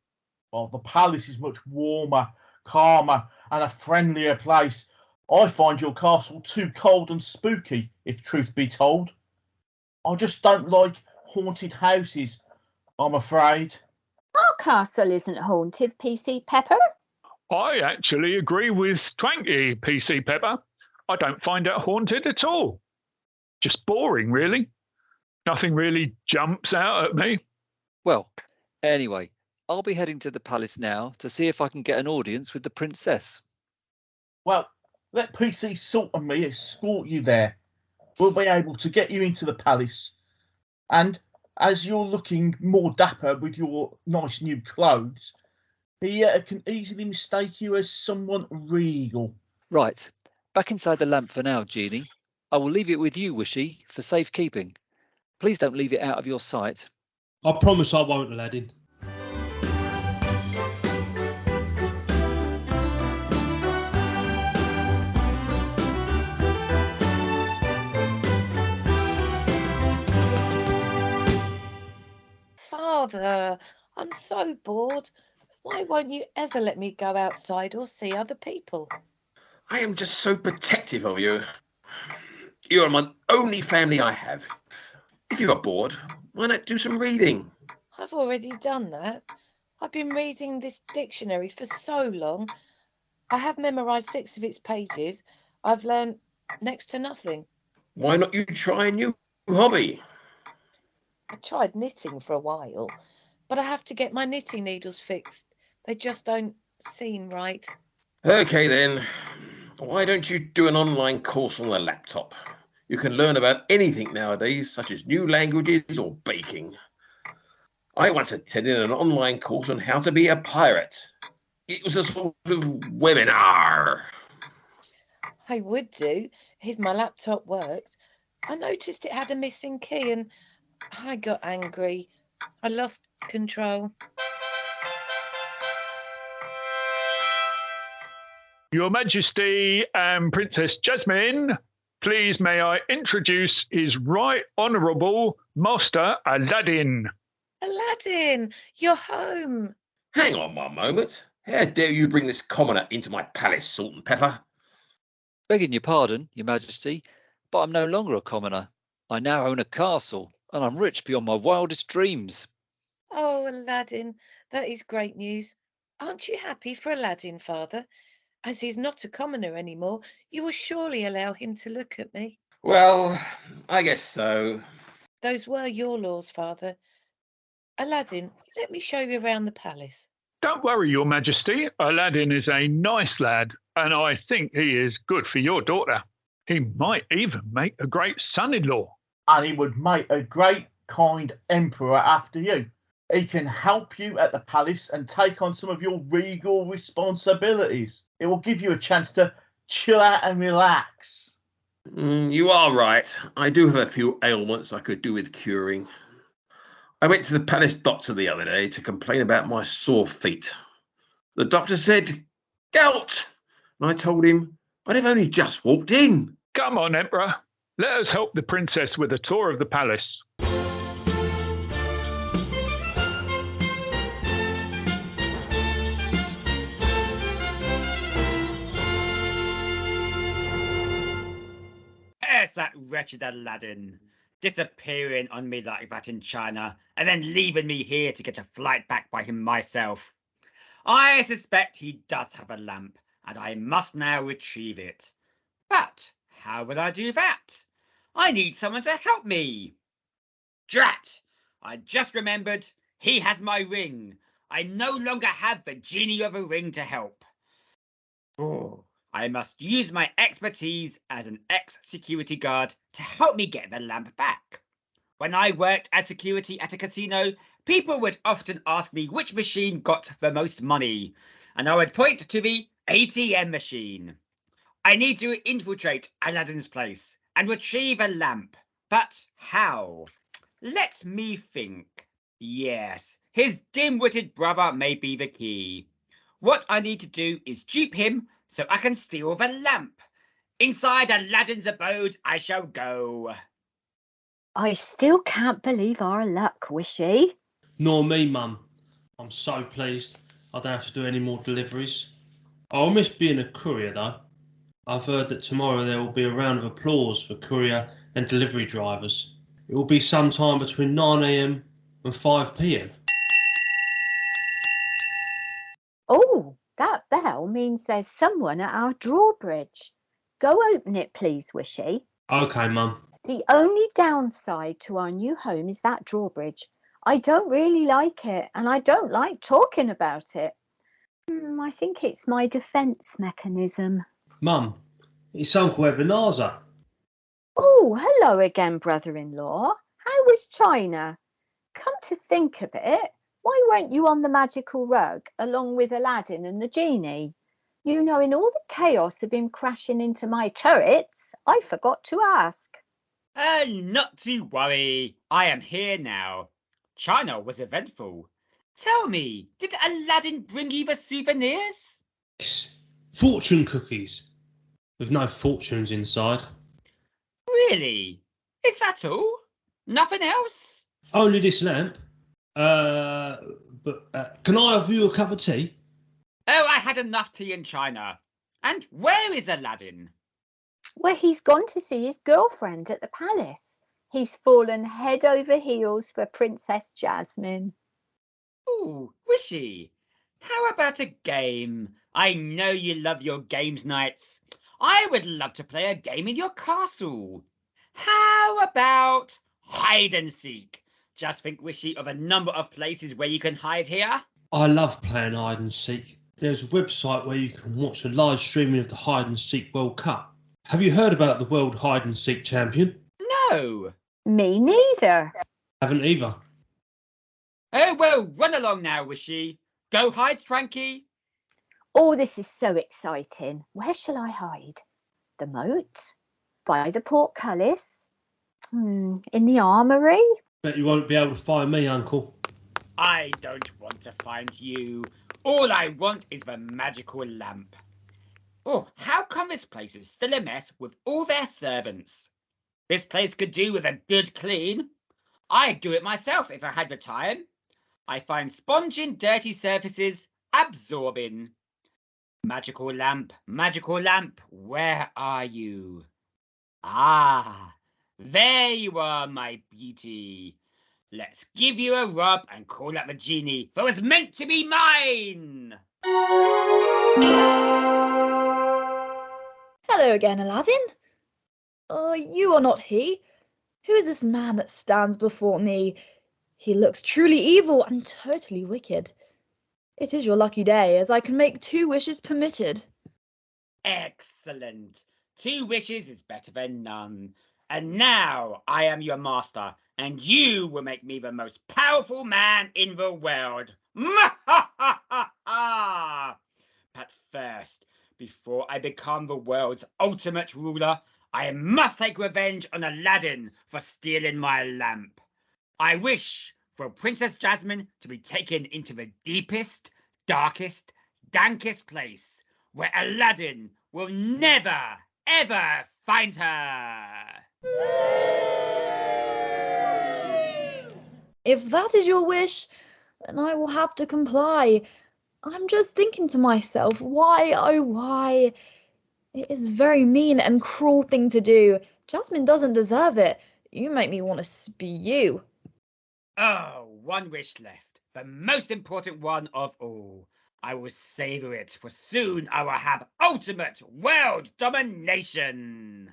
Well, the palace is much warmer, calmer, and a friendlier place. I find your castle too cold and spooky, if truth be told. I just don't like haunted houses, I'm afraid. Our castle isn't haunted, PC Pepper. I actually agree with Twanky, PC Pepper. I don't find it haunted at all. Just boring, really. Nothing really jumps out at me. Well, anyway, I'll be heading to the palace now to see if I can get an audience with the princess. Well, let PC Salt and me escort you there. We'll be able to get you into the palace. And as you're looking more dapper with your nice new clothes, he can easily mistake you as someone regal. Right, back inside the lamp for now, Genie. I will leave it with you, Wishy, for safekeeping. Please don't leave it out of your sight. I promise I won't, Aladdin. Father, I'm so bored. Why won't you ever let me go outside or see other people? I am just so protective of you. You are my only family I have. If you are bored, why not do some reading? I've already done that. I've been reading this dictionary for so long. I have memorised 6 of its pages. I've learned next to nothing. Why not you try a new hobby? I tried knitting for a while, but I have to get my knitting needles fixed. They just don't seam right. Okay then. Why don't you do an online course on the laptop? You can learn about anything nowadays, such as new languages or baking. I once attended an online course on how to be a pirate. It was a sort of webinar. I would do if my laptop worked. I noticed it had a missing key and I got angry. I lost control. Your Majesty and Princess Jasmine, please may I introduce His Right Honourable Master Aladdin. Aladdin, you're home. Hang on one moment. How dare you bring this commoner into my palace, Salt and Pepper? Begging your pardon, Your Majesty, but I'm no longer a commoner. I now own a castle, and I'm rich beyond my wildest dreams. Oh, Aladdin, that is great news. Aren't you happy for Aladdin, Father? As he's not a commoner anymore, you will surely allow him to look at me. Well, I guess so. Those were your laws, Father. Aladdin, let me show you around the palace. Don't worry, Your Majesty. Aladdin is a nice lad, and I think he is good for your daughter. He might even make a great son-in-law. And he would make a great, kind emperor after you. He can help you at the palace and take on some of your regal responsibilities. It will give you a chance to chill out and relax. You are right. I do have a few ailments I could do with curing. I went to the palace doctor the other day to complain about my sore feet. The doctor said, gout. And I told him I'd have only just walked in. Come on, Emperor. Let us help the princess with a tour of the palace. There's that wretched Aladdin, disappearing on me like that in China, and then leaving me here to get a flight back by him myself. I suspect he does have a lamp, and I must now retrieve it. But how will I do that? I need someone to help me. Drat! I just remembered he has my ring. I no longer have the genie of a ring to help. Oh, I must use my expertise as an ex-security guard to help me get the lamp back. When I worked as security at a casino, people would often ask me which machine got the most money, and I would point to the ATM machine. I need to infiltrate Aladdin's place and retrieve a lamp. But how? Let me think. Yes, his dim-witted brother may be the key. What I need to do is dupe him so I can steal the lamp. Inside Aladdin's abode I shall go. I still can't believe our luck, Wishy. Nor me, Mum. I'm so pleased I don't have to do any more deliveries. I'll miss being a courier, though. I've heard that tomorrow there will be a round of applause for courier and delivery drivers. It will be sometime between 9 a.m. and 5 p.m. Oh, that bell means there's someone at our drawbridge. Go open it, please, Wishy. OK, Mum. The only downside to our new home is that drawbridge. I don't really like it, and I don't like talking about it. I think it's my defence mechanism. Mum, it's Uncle Ebenezer. Oh, hello again, brother-in-law. How was China? Come to think of it, why weren't you on the magical rug along with Aladdin and the genie? You know, in all the chaos of him crashing into my turrets, I forgot to ask. Not to worry. I am here now. China was eventful. Tell me, did Aladdin bring you the souvenirs? Yes, fortune cookies with no fortunes inside. Really? Is that all? Nothing else? Only this lamp. But can I have you a cup of tea? Oh, I had enough tea in China. And where is Aladdin? Well, he's gone to see his girlfriend at the palace. He's fallen head over heels for Princess Jasmine. Ooh, Wishy, how about a game? I know you love your games nights. I would love to play a game in your castle. How about hide and seek? Just think, Wishy, of a number of places where you can hide here. I love playing hide and seek. There's a website where you can watch a live streaming of the Hide and Seek World Cup. Have you heard about the World Hide and Seek Champion? No. Me neither. Haven't either. Oh, well, run along now, Wishy. Go hide, Twanky. Oh, this is so exciting. Where shall I hide? The moat? By the portcullis? In the armoury? Bet you won't be able to find me, Uncle. I don't want to find you. All I want is the magical lamp. Oh, how come this place is still a mess with all their servants? This place could do with a good clean. I'd do it myself if I had the time. I find sponging dirty surfaces absorbing. Magical lamp, where are you? Ah, there you are, my beauty. Let's give you a rub and call out the genie that was meant to be mine. Hello again, Aladdin. You are not he. Who is this man that stands before me? He looks truly evil and totally wicked. It is your lucky day, as I can make 2 wishes permitted. Excellent. 2 wishes is better than none. And now I am your master, and you will make me the most powerful man in the world. But first, before I become the world's ultimate ruler, I must take revenge on Aladdin for stealing my lamp. I wish for Princess Jasmine to be taken into the deepest, darkest, dankest place where Aladdin will never, ever find her. If that is your wish, then I will have to comply. I'm just thinking to myself, why, oh why? It is a very mean and cruel thing to do. Jasmine doesn't deserve it. You make me want to be you. Oh, 1 wish left, the most important one of all. I will savour it, for soon I will have ultimate world domination.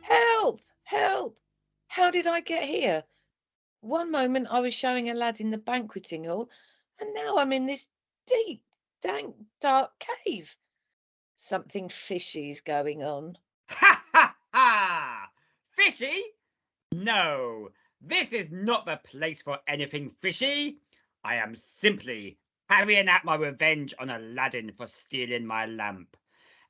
Help! Help! How did I get here? One moment I was showing Aladdin the banqueting hall, and now I'm in this deep, dank, dark cave. Something fishy is going on. Ha ha ha! Fishy? No, this is not the place for anything fishy. I am simply carrying out my revenge on Aladdin for stealing my lamp.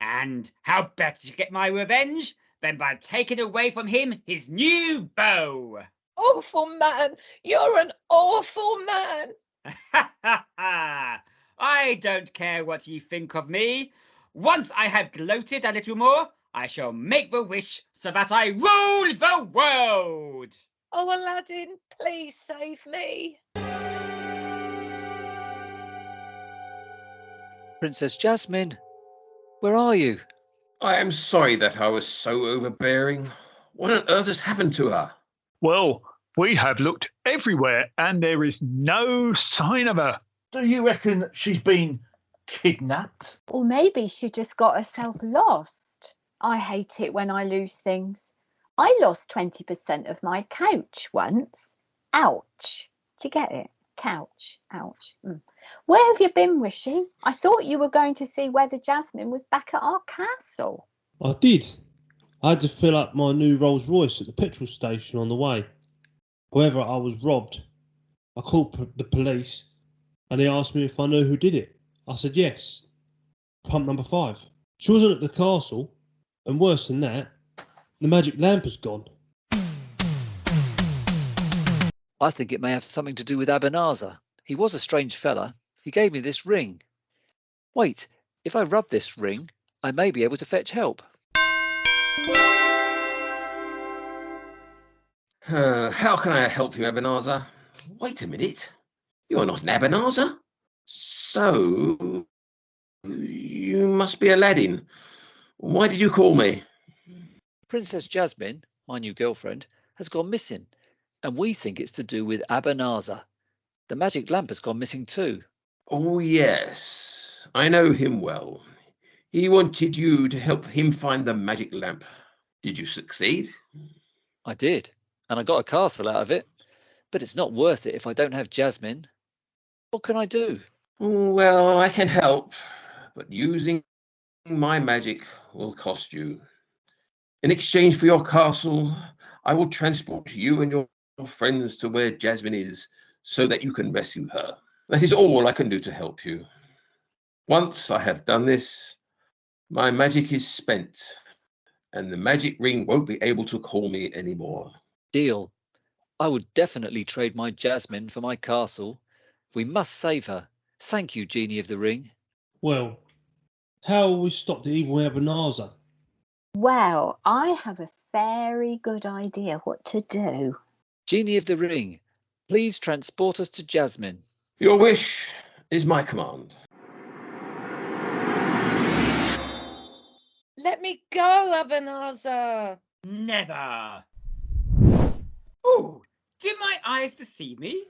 And how better to get my revenge than by taking away from him his new bow? Awful man! You're an awful man! Ha ha ha! I don't care what you think of me. Once I have gloated a little more, I shall make the wish so that I rule the world. Oh, Aladdin, please save me. Princess Jasmine, where are you? I am sorry that I was so overbearing. What on earth has happened to her? Well, we have looked everywhere and there is no sign of her. Do you reckon she's been kidnapped? Or maybe she just got herself lost. I hate it when I lose things. I lost 20% of my couch once. Ouch. Do you get it? Couch. Ouch. Where have you been, Wishy? I thought you were going to see whether Jasmine was back at our castle. I did. I had to fill up my new Rolls Royce at the petrol station on the way. However, I was robbed. I called the police and they asked me if I knew who did it. I said yes. Pump number 5. She wasn't at the castle, and worse than that, the magic lamp has gone. I think it may have something to do with Ebenezer. He was a strange fella. He gave me this ring. Wait, if I rub this ring, I may be able to fetch help. How can I help you, Ebenezer? Wait a minute. You are not an Ebenezer. So, you must be Aladdin. Why did you call me? Princess Jasmine, my new girlfriend, has gone missing, and we think it's to do with Ebenezer. The magic lamp has gone missing too. Oh, yes, I know him well. He wanted you to help him find the magic lamp. Did you succeed? I did, and I got a castle out of it. But it's not worth it if I don't have Jasmine. What can I do? Well, I can help, but using my magic will cost you. In exchange for your castle, I will transport you and your friends to where Jasmine is so that you can rescue her. That is all I can do to help you. Once I have done this, my magic is spent, and the magic ring won't be able to call me anymore. Deal. I would definitely trade my Jasmine for my castle. We must save her. Thank you, Genie of the Ring. Well, how will we stop the evil Ebenezer? Well, I have a very good idea what to do. Genie of the Ring, please transport us to Jasmine. Your wish is my command. Let me go, Ebenezer. Never. Ooh, do my eyes deceive me?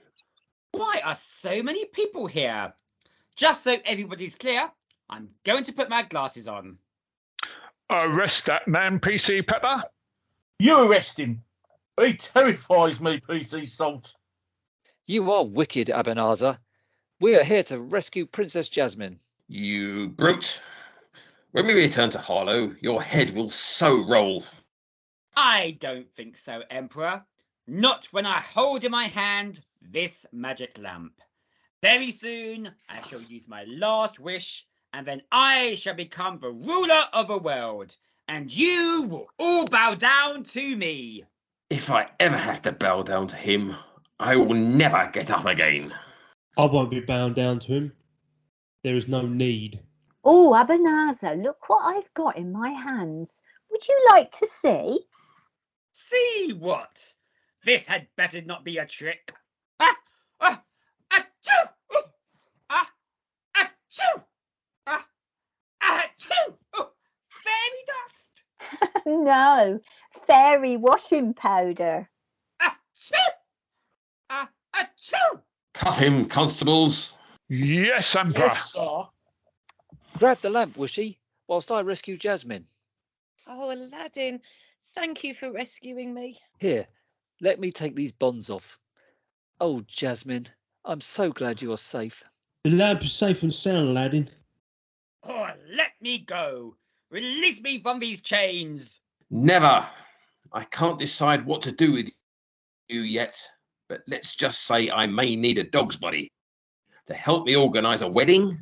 Why are so many people here? Just so everybody's clear, I'm going to put my glasses on. Arrest that man, PC Pepper. You arrest him. He terrifies me, PC Salt. You are wicked, Ebenezer. We are here to rescue Princess Jasmine. You brute. When we return to Harlow, your head will so roll. I don't think so, Emperor. Not when I hold in my hand this magic lamp. Very soon I shall use my last wish, and then I shall become the ruler of the world, and you will all bow down to me. If I ever have to bow down to him, I will never get up again. I won't be bound down to him. There is no need. Oh, Ebenezer, look what I've got in my hands. Would you like to see? See what? This had better not be a trick. Ah! Ah! Achoo! Oh! Ah! Achoo! Ah! Achoo! Oh! Fairy dust! No, fairy washing powder. Achoo! Ah! Achoo! Cuff him, constables. Yes, Emperor. Yes, sir. Grab the lamp, Wishy, whilst I rescue Jasmine. Oh, Aladdin, thank you for rescuing me. Here, let me take these bonds off. Oh, Jasmine, I'm so glad you are safe. The lamp is safe and sound, Aladdin. Oh, let me go. Release me from these chains. Never. I can't decide what to do with you yet, but let's just say I may need a dog's body to help me organise a wedding.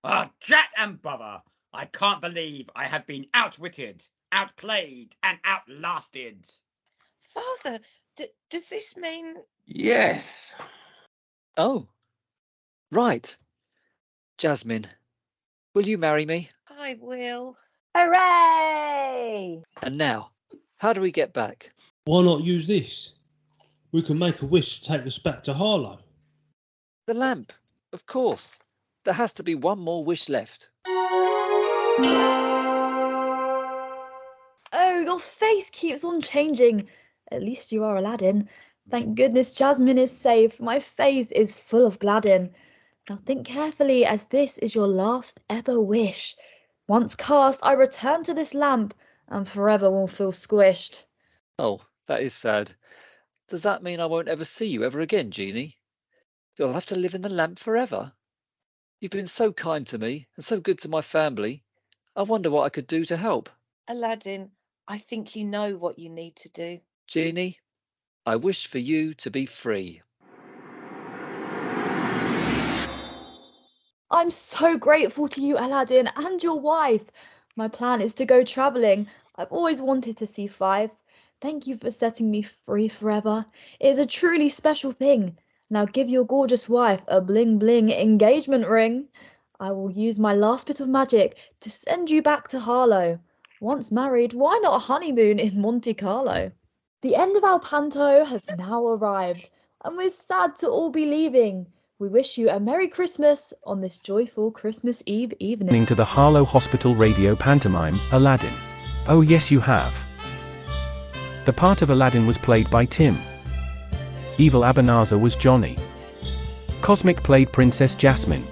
Ah, drat and bother. I can't believe I have been outwitted, outplayed, and outlasted. Father, does this mean... Yes. Oh, right. Jasmine, will you marry me? I will. Hooray! And now, how do we get back? Why not use this? We can make a wish to take us back to Harlow. The lamp, of course. There has to be one more wish left. Oh, your face keeps on changing. At least you are Aladdin. Thank goodness Jasmine is safe. My face is full of gladdin. Now think carefully, as this is your last ever wish. Once cast, I return to this lamp, and forever will feel squished. Oh, that is sad. Does that mean I won't ever see you ever again, Genie? You'll have to live in the lamp forever. You've been so kind to me and so good to my family. I wonder what I could do to help. Aladdin, I think you know what you need to do. Genie, I wish for you to be free. I'm so grateful to you, Aladdin, and your wife. My plan is to go travelling. I've always wanted to see Five. Thank you for setting me free forever. It is a truly special thing. Now give your gorgeous wife a bling-bling engagement ring. I will use my last bit of magic to send you back to Harlow. Once married, why not a honeymoon in Monte Carlo? The end of our panto has now arrived, and we're sad to all be leaving. We wish you a Merry Christmas on this joyful Christmas Eve evening. Listening to the Harlow Hospital Radio Pantomime, Aladdin. Oh yes you have. The part of Aladdin was played by Tim. Evil Ebenezer was Jonny. Cosmic played Princess Jasmine.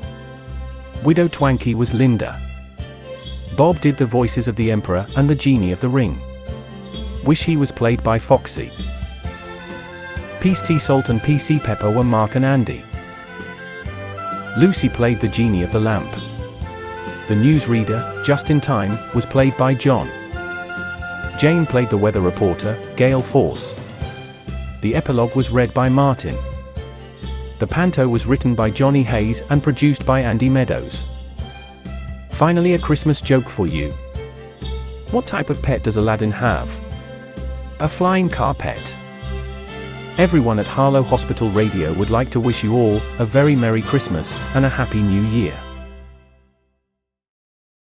Widow Twankey was Linda. Bob did the voices of the Emperor and the Genie of the Ring. Wishy was played by Foxy. PC Salt and PC Pepper were Mark and Andy. Lucy played the Genie of the Lamp. The newsreader, Just in Time, was played by John. Jane played the weather reporter, Gale Force. The epilogue was read by Martin. The panto was written by Jonny Hays and produced by Andy Meadows. Finally, a Christmas joke for you. What type of pet does Aladdin have? A flying car pet. Everyone at Harlow Hospital Radio would like to wish you all a very Merry Christmas and a Happy New Year.